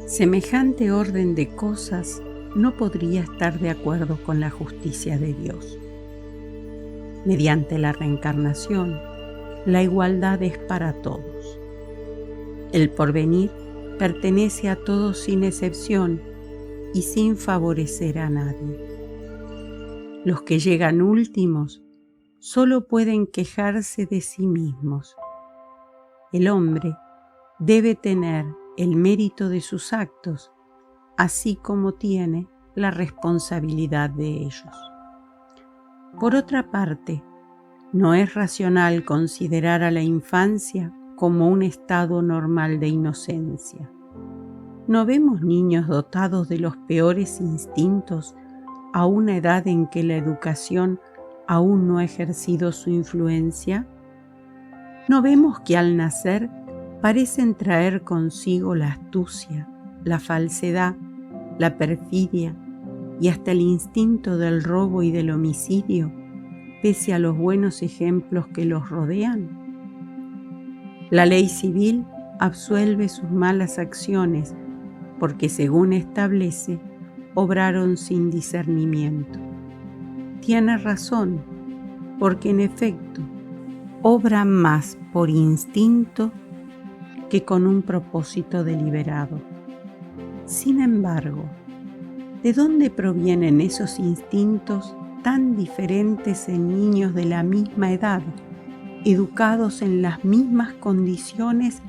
Semejante orden de cosas no podría estar de acuerdo con la justicia de Dios. Mediante la reencarnación, la igualdad es para todos. El porvenir pertenece a todos sin excepción y sin favorecer a nadie. Los que llegan últimos solo pueden quejarse de sí mismos. El hombre debe tener el mérito de sus actos, así como tiene la responsabilidad de ellos. Por otra parte, no es racional considerar a la infancia como un estado normal de inocencia. ¿No vemos niños dotados de los peores instintos a una edad en que la educación aún no ha ejercido su influencia? ¿No vemos que al nacer parecen traer consigo la astucia, la falsedad, la perfidia y hasta el instinto del robo y del homicidio, pese a los buenos ejemplos que los rodean? La ley civil absuelve sus malas acciones porque, según establece, obraron sin discernimiento. Tiene razón, porque en efecto obran más por instinto que con un propósito deliberado. Sin embargo, ¿De dónde provienen esos instintos tan diferentes en niños de la misma edad, educados en las mismas condiciones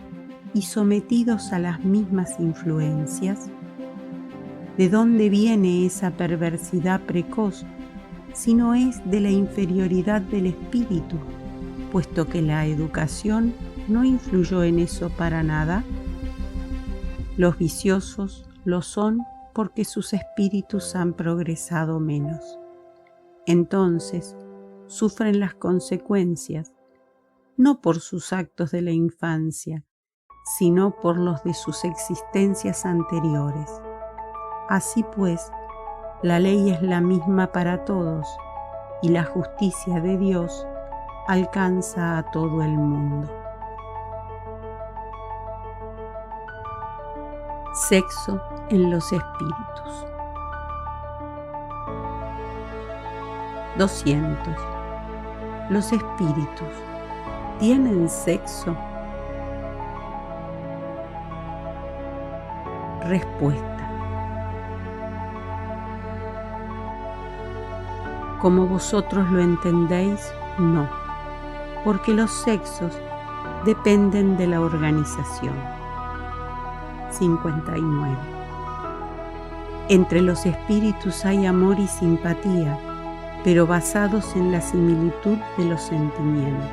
y sometidos a las mismas influencias? ¿De dónde viene esa perversidad precoz si no es de la inferioridad del espíritu, puesto que la educación no influyó en eso para nada? Los viciosos lo son porque sus espíritus han progresado menos. Entonces, sufren las consecuencias, no por sus actos de la infancia, sino por los de sus existencias anteriores. Así pues, la ley es la misma para todos y la justicia de Dios alcanza a todo el mundo. Sexo en los espíritus. 200. ¿Los espíritus tienen sexo? Respuesta. Como vosotros lo entendéis, no, porque los sexos dependen de la organización. 59. Entre los espíritus hay amor y simpatía, pero basados en la similitud de los sentimientos.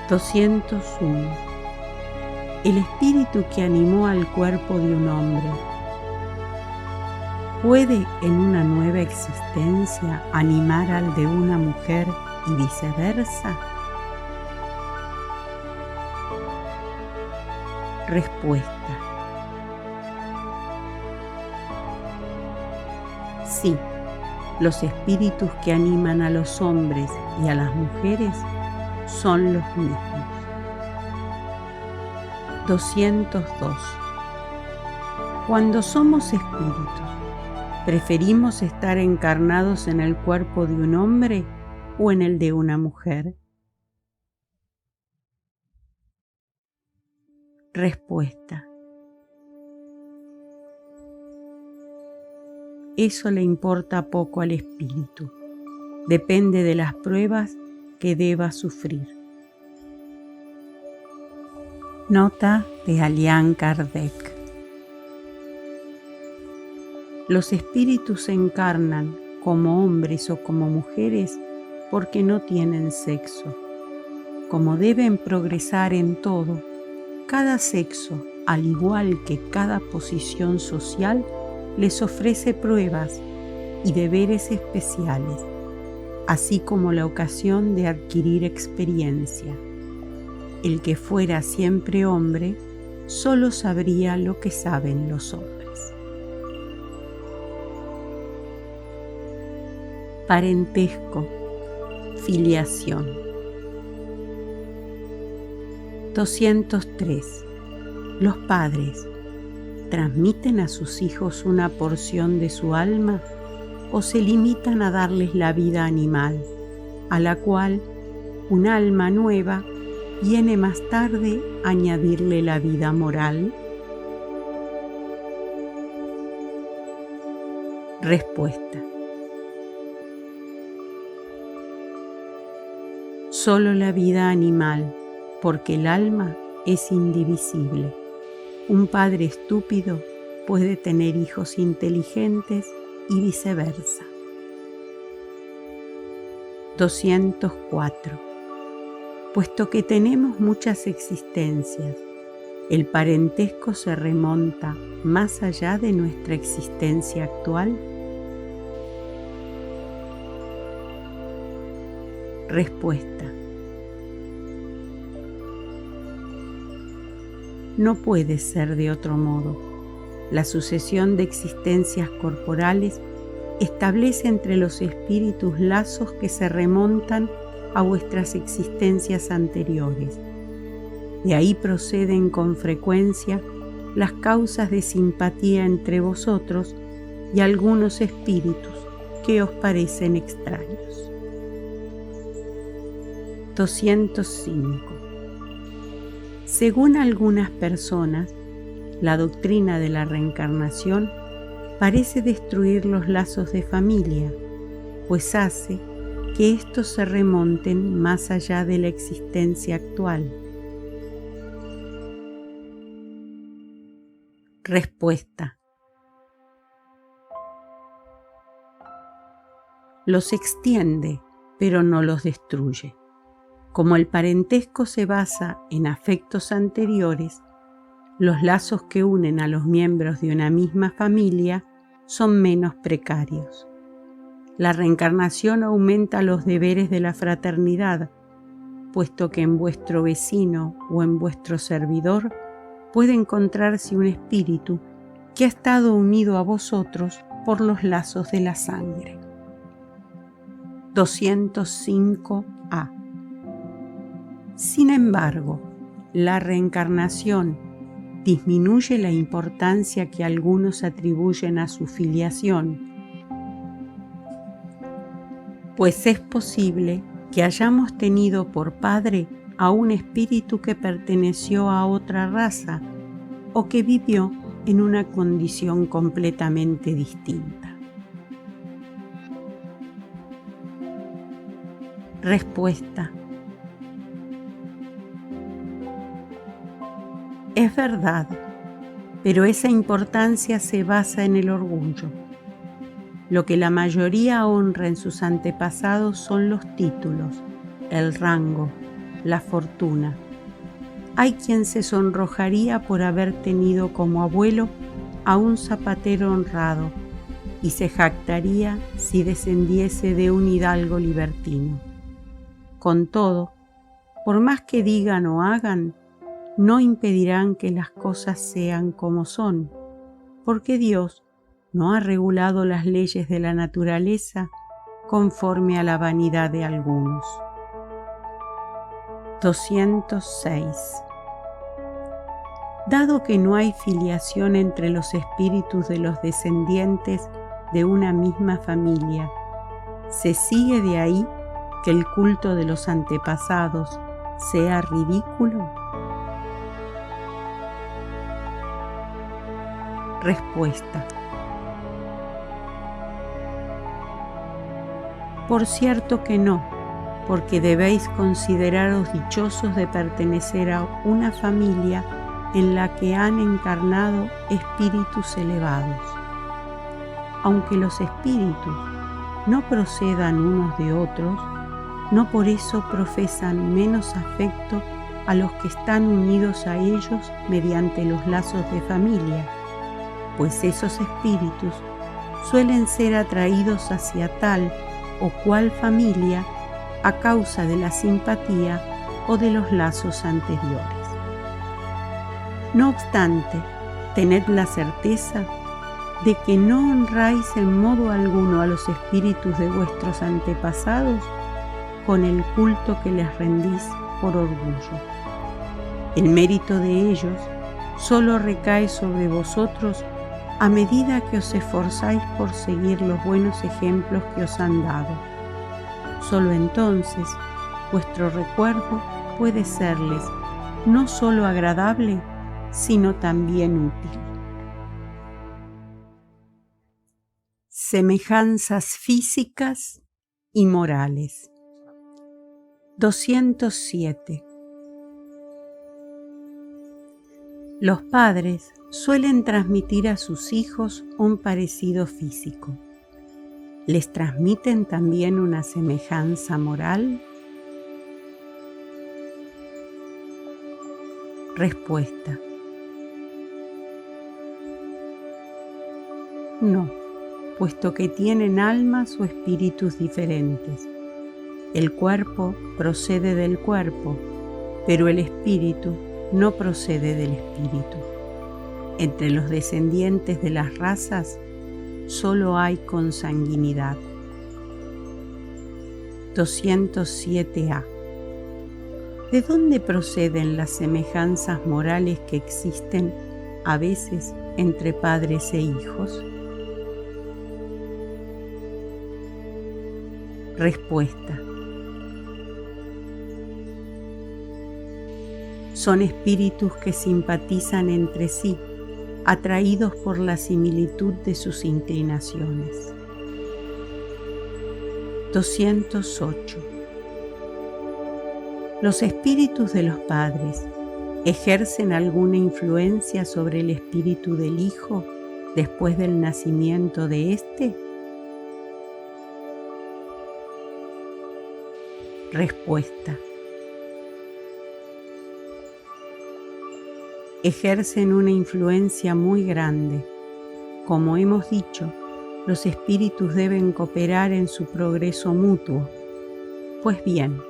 201. El espíritu que animó al cuerpo de un hombre, ¿puede en una nueva existencia animar al de una mujer y viceversa? Respuesta. Sí, los espíritus que animan a los hombres y a las mujeres son los mismos. 202. Cuando somos espíritus, ¿preferimos estar encarnados en el cuerpo de un hombre o en el de una mujer? Respuesta. Eso le importa poco al espíritu. Depende de las pruebas que deba sufrir. Nota de Allan Kardec. Los espíritus se encarnan como hombres o como mujeres porque no tienen sexo. Como deben progresar en todo, cada sexo, al igual que cada posición social, les ofrece pruebas y deberes especiales, así como la ocasión de adquirir experiencia. El que fuera siempre hombre, solo sabría lo que saben los hombres. Parentesco, filiación. 203. Los padres ¿transmiten a sus hijos una porción de su alma o se limitan a darles la vida animal, a la cual un alma nueva viene más tarde a añadirle la vida moral? Respuesta. Solo la vida animal, porque el alma es indivisible. Un padre estúpido puede tener hijos inteligentes y viceversa. 204. Puesto que tenemos muchas existencias, el parentesco se remonta más allá de nuestra existencia actual. Respuesta. No puede ser de otro modo. La sucesión de existencias corporales establece entre los espíritus lazos que se remontan a vuestras existencias anteriores. De ahí proceden con frecuencia las causas de simpatía entre vosotros y algunos espíritus que os parecen extraños. 205. Según algunas personas, la doctrina de la reencarnación parece destruir los lazos de familia, pues hace que estos se remonten más allá de la existencia actual. Respuesta. Los extiende, pero no los destruye. Como el parentesco se basa en afectos anteriores, los lazos que unen a los miembros de una misma familia son menos precarios. La reencarnación aumenta los deberes de la fraternidad, puesto que en vuestro vecino o en vuestro servidor puede encontrarse un espíritu que ha estado unido a vosotros por los lazos de la sangre. 205a. Sin embargo, la reencarnación disminuye la importancia que algunos atribuyen a su filiación, pues es posible que hayamos tenido por padre a un espíritu que perteneció a otra raza o que vivió en una condición completamente distinta. Respuesta. Es verdad, pero esa importancia se basa en el orgullo. Lo que la mayoría honra en sus antepasados son los títulos, el rango, la fortuna. Hay quien se sonrojaría por haber tenido como abuelo a un zapatero honrado y se jactaría si descendiese de un hidalgo libertino. Con todo, por más que digan o hagan, no impedirán que las cosas sean como son, porque Dios no ha regulado las leyes de la naturaleza conforme a la vanidad de algunos. 206. Dado que no hay filiación entre los espíritus de los descendientes de una misma familia, ¿se sigue de ahí que el culto de los antepasados sea ridículo? Respuesta. Por cierto que no, porque debéis consideraros dichosos de pertenecer a una familia en la que han encarnado espíritus elevados. Aunque los espíritus no procedan unos de otros, no por eso profesan menos afecto a los que están unidos a ellos mediante los lazos de familia, pues esos espíritus suelen ser atraídos hacia tal o cual familia a causa de la simpatía o de los lazos anteriores. No obstante, tened la certeza de que no honráis en modo alguno a los espíritus de vuestros antepasados con el culto que les rendís por orgullo. El mérito de ellos solo recae sobre vosotros a medida que os esforzáis por seguir los buenos ejemplos que os han dado. Solo entonces vuestro recuerdo puede serles no solo agradable, sino también útil. Semejanzas físicas y morales. 207. Los padres suelen transmitir a sus hijos un parecido físico. ¿Les transmiten también una semejanza moral? Respuesta. No, puesto que tienen almas o espíritus diferentes. El cuerpo procede del cuerpo, pero el espíritu no procede del espíritu. Entre los descendientes de las razas solo hay consanguinidad. 207a. ¿De dónde proceden las semejanzas morales que existen a veces entre padres e hijos? Respuesta. Son espíritus que simpatizan entre sí, atraídos por la similitud de sus inclinaciones. 208. ¿Los espíritus de los padres ejercen alguna influencia sobre el espíritu del hijo después del nacimiento de éste? Respuesta. Ejercen una influencia muy grande. Como hemos dicho, los espíritus deben cooperar en su progreso mutuo. Pues bien,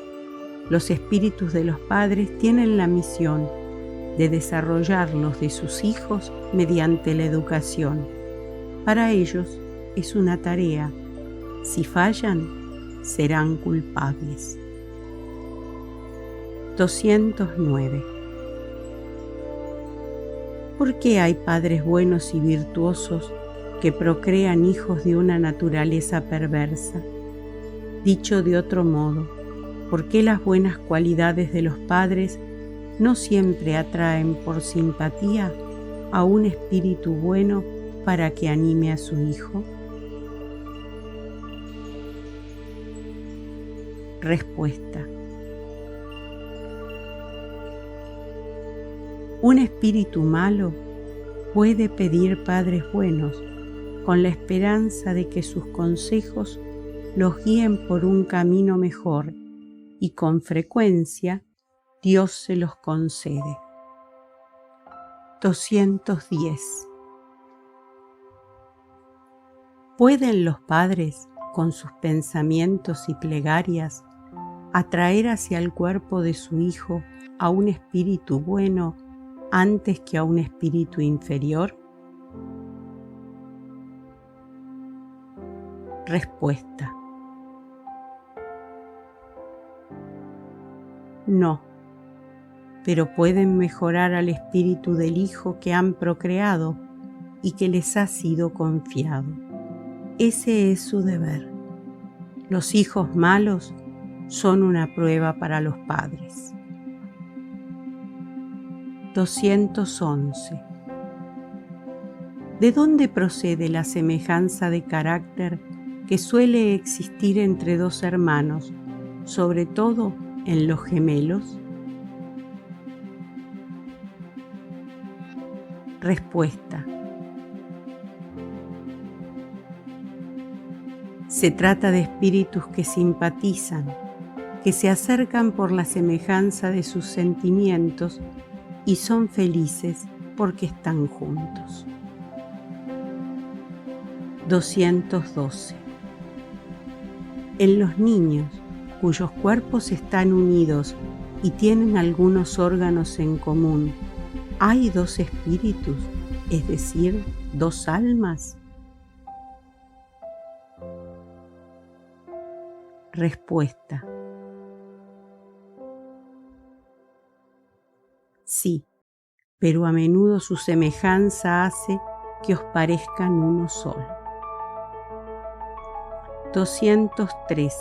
los espíritus de los padres tienen la misión de desarrollar los de sus hijos mediante la educación. Para ellos es una tarea. Si fallan, serán culpables. 209. ¿Por qué hay padres buenos y virtuosos que procrean hijos de una naturaleza perversa? Dicho de otro modo, ¿por qué las buenas cualidades de los padres no siempre atraen por simpatía a un espíritu bueno para que anime a su hijo? Respuesta. Un espíritu malo puede pedir padres buenos con la esperanza de que sus consejos los guíen por un camino mejor, y con frecuencia Dios se los concede. 210. ¿Pueden los padres, con sus pensamientos y plegarias, atraer hacia el cuerpo de su hijo a un espíritu bueno antes que a un espíritu inferior? Respuesta. No, pero pueden mejorar al espíritu del hijo que han procreado y que les ha sido confiado. Ese es su deber. Los hijos malos son una prueba para los padres. 211. ¿De dónde procede la semejanza de carácter que suele existir entre dos hermanos, sobre todo en los gemelos? Respuesta. Se trata de espíritus que simpatizan, que se acercan por la semejanza de sus sentimientos y son felices porque están juntos. 212. En los niños, cuyos cuerpos están unidos y tienen algunos órganos en común, ¿hay dos espíritus, es decir, dos almas? Respuesta. Sí, pero a menudo su semejanza hace que os parezcan uno solo. 213.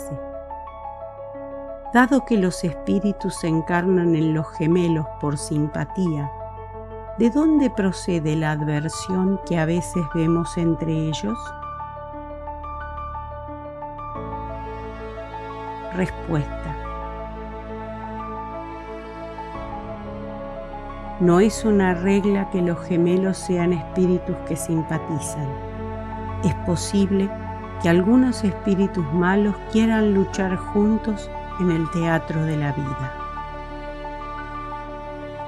Dado que los espíritus se encarnan en los gemelos por simpatía, ¿de dónde procede la adversión que a veces vemos entre ellos? Respuesta. No es una regla que los gemelos sean espíritus que simpatizan. Es posible que algunos espíritus malos quieran luchar juntos en el teatro de la vida.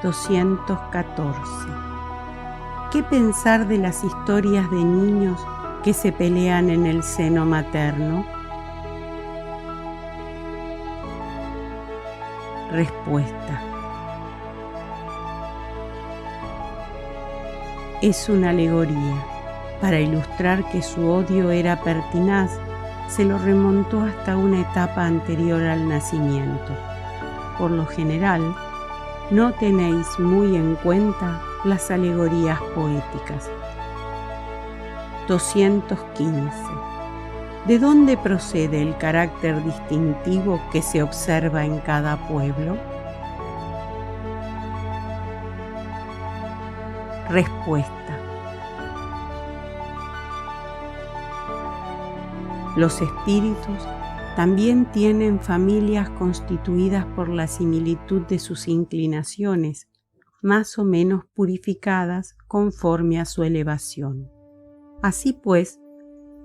214. ¿Qué pensar de las historias de niños que se pelean en el seno materno? Respuesta. Es una alegoría. Para ilustrar que su odio era pertinaz, se lo remontó hasta una etapa anterior al nacimiento. Por lo general, no tenéis muy en cuenta las alegorías poéticas. 215. ¿De dónde procede el carácter distintivo que se observa en cada pueblo? Respuesta. Los espíritus también tienen familias constituidas por la similitud de sus inclinaciones, más o menos purificadas conforme a su elevación. Así pues,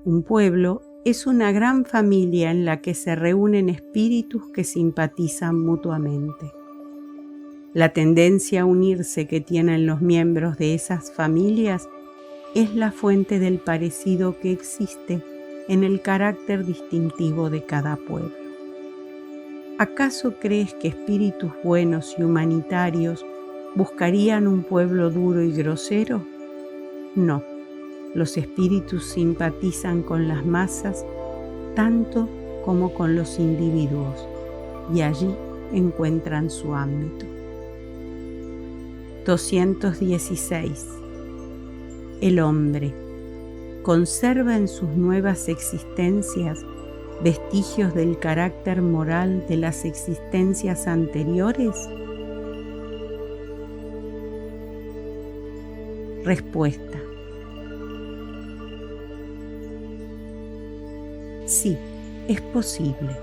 un pueblo es una gran familia en la que se reúnen espíritus que simpatizan mutuamente. La tendencia a unirse que tienen los miembros de esas familias es la fuente del parecido que existe en el carácter distintivo de cada pueblo. ¿Acaso crees que espíritus buenos y humanitarios buscarían un pueblo duro y grosero? No, los espíritus simpatizan con las masas tanto como con los individuos, y allí encuentran su ámbito. 216. El hombre conserva en sus nuevas existencias vestigios del carácter moral de las existencias anteriores. Respuesta: sí, es posible,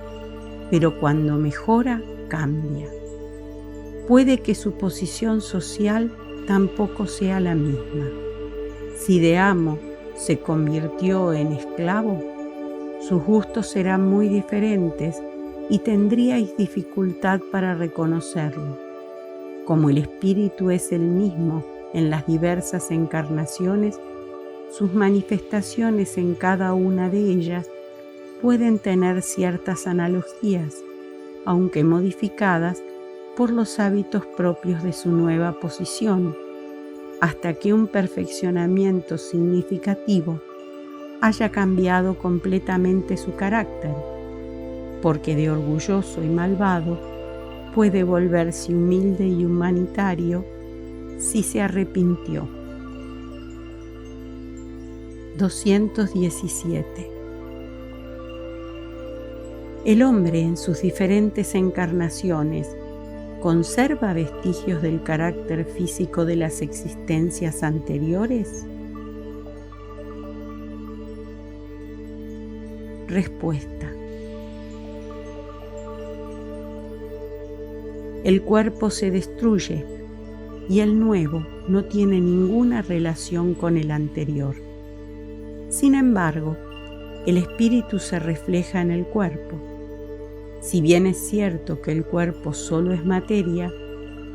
pero cuando mejora, cambia. Puede que su posición social tampoco sea la misma. Si de amo se convirtió en esclavo, sus gustos serán muy diferentes y tendríais dificultad para reconocerlo. Como el espíritu es el mismo en las diversas encarnaciones, sus manifestaciones en cada una de ellas pueden tener ciertas analogías, aunque modificadas por los hábitos propios de su nueva posición, hasta que un perfeccionamiento significativo haya cambiado completamente su carácter, porque de orgulloso y malvado puede volverse humilde y humanitario si se arrepintió. 217. El hombre en sus diferentes encarnaciones ¿conserva vestigios del carácter físico de las existencias anteriores? Respuesta: el cuerpo se destruye y el nuevo no tiene ninguna relación con el anterior. Sin embargo, el espíritu se refleja en el cuerpo. Si bien es cierto que el cuerpo solo es materia,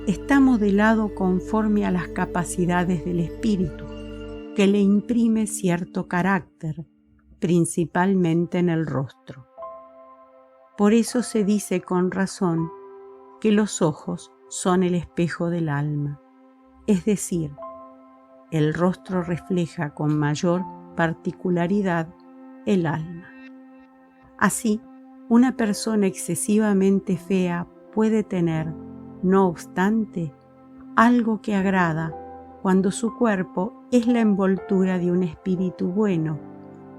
está modelado conforme a las capacidades del espíritu, que le imprime cierto carácter, principalmente en el rostro. Por eso se dice con razón que los ojos son el espejo del alma, es decir, el rostro refleja con mayor particularidad el alma. Así, una persona excesivamente fea puede tener, no obstante, algo que agrada cuando su cuerpo es la envoltura de un espíritu bueno,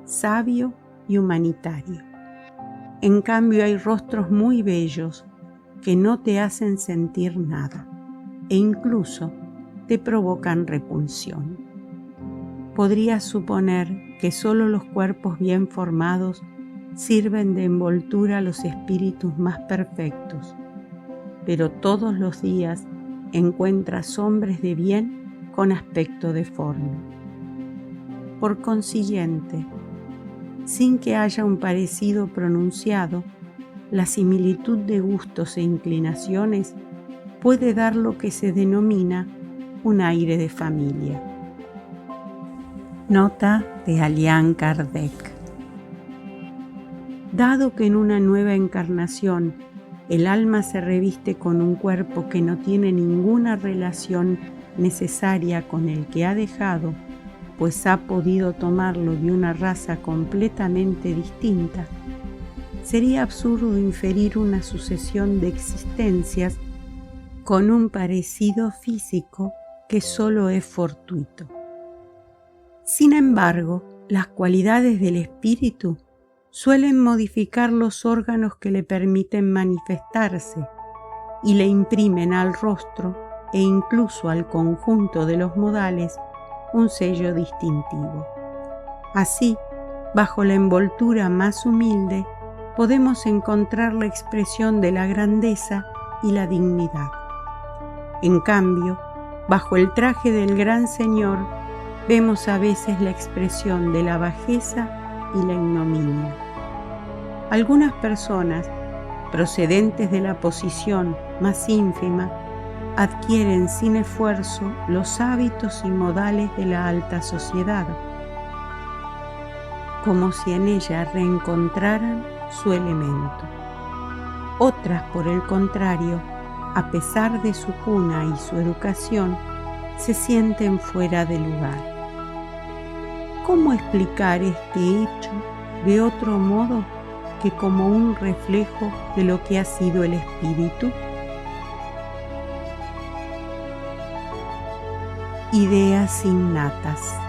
sabio y humanitario. En cambio, hay rostros muy bellos que no te hacen sentir nada e incluso te provocan repulsión. Podrías suponer que solo los cuerpos bien formados sirven de envoltura a los espíritus más perfectos, pero todos los días encuentras hombres de bien con aspecto deforme. Por consiguiente, sin que haya un parecido pronunciado, la similitud de gustos e inclinaciones puede dar lo que se denomina un aire de familia. Nota de Allan Kardec. Dado que en una nueva encarnación el alma se reviste con un cuerpo que no tiene ninguna relación necesaria con el que ha dejado, pues ha podido tomarlo de una raza completamente distinta, sería absurdo inferir una sucesión de existencias con un parecido físico que solo es fortuito. Sin embargo, las cualidades del espíritu suelen modificar los órganos que le permiten manifestarse y le imprimen al rostro e incluso al conjunto de los modales un sello distintivo. Así, bajo la envoltura más humilde, podemos encontrar la expresión de la grandeza y la dignidad. En cambio, bajo el traje del gran Señor, vemos a veces la expresión de la bajeza y la ignominia. Algunas personas, procedentes de la posición más ínfima, adquieren sin esfuerzo los hábitos y modales de la alta sociedad, como si en ella reencontraran su elemento. Otras, por el contrario, a pesar de su cuna y su educación, se sienten fuera de lugar. ¿Cómo explicar este hecho de otro modo que como un reflejo de lo que ha sido el espíritu? Ideas innatas.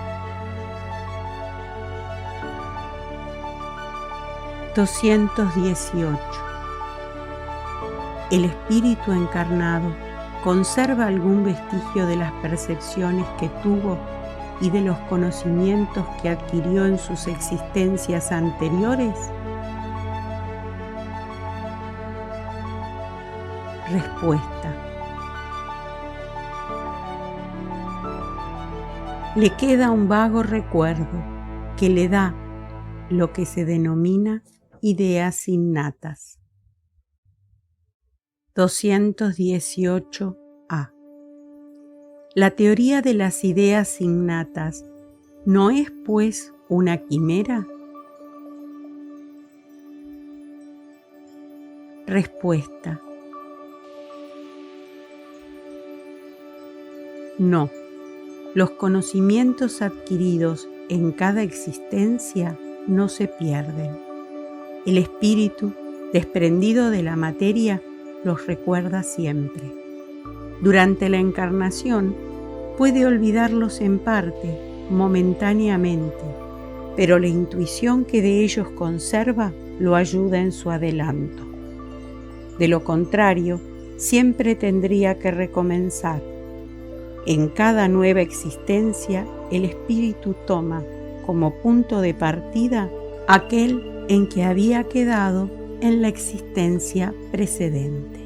218. ¿El espíritu encarnado conserva algún vestigio de las percepciones que tuvo y de los conocimientos que adquirió en sus existencias anteriores? Respuesta. Le queda un vago recuerdo que le da lo que se denomina ideas innatas. 218a. La teoría de las ideas innatas ¿no es, pues, una quimera? Respuesta. No. Los conocimientos adquiridos en cada existencia no se pierden. El espíritu, desprendido de la materia, los recuerda siempre. Durante la encarnación puede olvidarlos en parte, momentáneamente, pero la intuición que de ellos conserva lo ayuda en su adelanto. De lo contrario, siempre tendría que recomenzar. En cada nueva existencia, el espíritu toma como punto de partida aquel en que había quedado en la existencia precedente.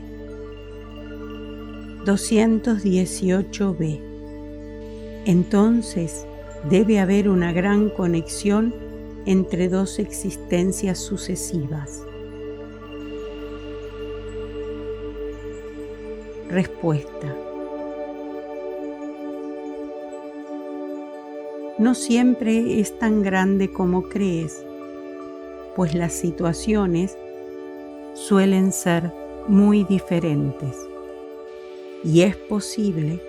218b. Entonces, debe haber una gran conexión entre dos existencias sucesivas. Respuesta. No siempre es tan grande como crees, pues las situaciones suelen ser muy diferentes y es posible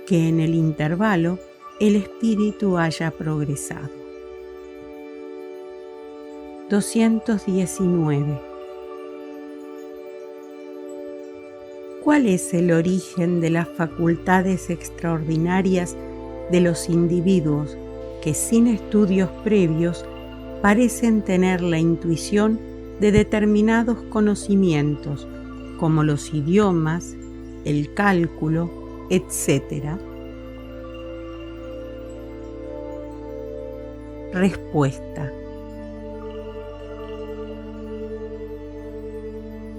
que en el intervalo el espíritu haya progresado. 219. ¿Cuál es el origen de las facultades extraordinarias de los individuos que sin estudios previos parecen tener la intuición de determinados conocimientos, como los idiomas, el cálculo, etc.? Respuesta.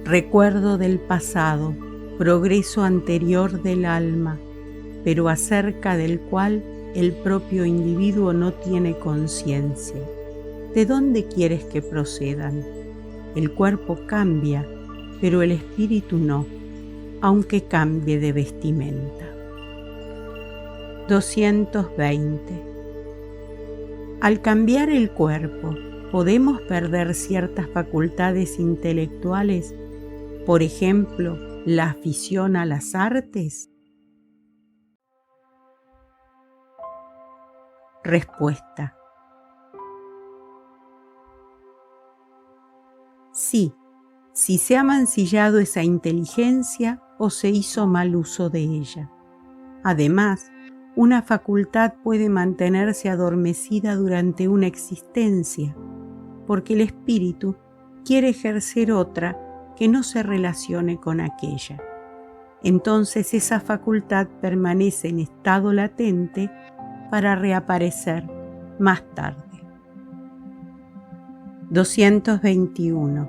Recuerdo del pasado, progreso anterior del alma, pero acerca del cual el propio individuo no tiene conciencia. ¿De dónde quieres que procedan? El cuerpo cambia, pero el espíritu no, aunque cambie de vestimenta. 220. Al cambiar el cuerpo, ¿podemos perder ciertas facultades intelectuales? Por ejemplo, la afición a las artes. Respuesta. Sí, si se ha mancillado esa inteligencia o se hizo mal uso de ella. Además, una facultad puede mantenerse adormecida durante una existencia, porque el espíritu quiere ejercer otra que no se relacione con aquella. Entonces esa facultad permanece en estado latente para reaparecer más tarde. 221.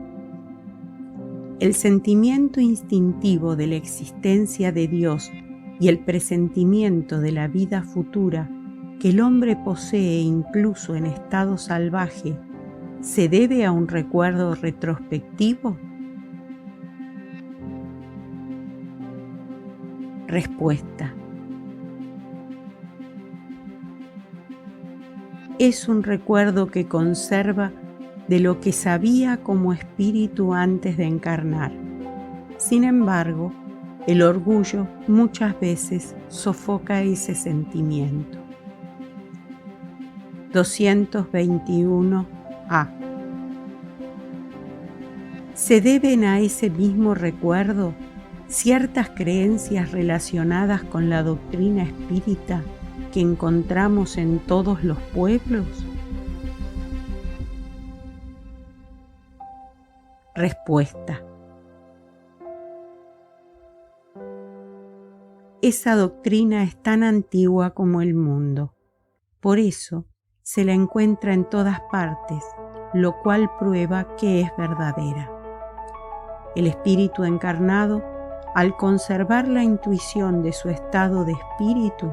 El sentimiento instintivo de la existencia de Dios y el presentimiento de la vida futura que el hombre posee incluso en estado salvaje, ¿se debe a un recuerdo retrospectivo? Respuesta: es un recuerdo que conserva de lo que sabía como espíritu antes de encarnar. Sin embargo, el orgullo muchas veces sofoca ese sentimiento. 221a. ¿Se deben a ese mismo recuerdo ciertas creencias relacionadas con la doctrina espírita que encontramos en todos los pueblos? Respuesta: esa doctrina es tan antigua como el mundo. Por eso se la encuentra en todas partes, lo cual prueba que es verdadera. El espíritu encarnado, al conservar la intuición de su estado de espíritu,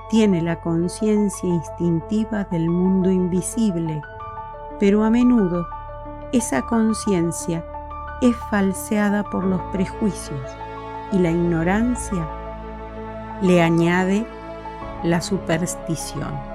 tiene la conciencia instintiva del mundo invisible, pero a menudo esa conciencia es falseada por los prejuicios y la ignorancia le añade la superstición.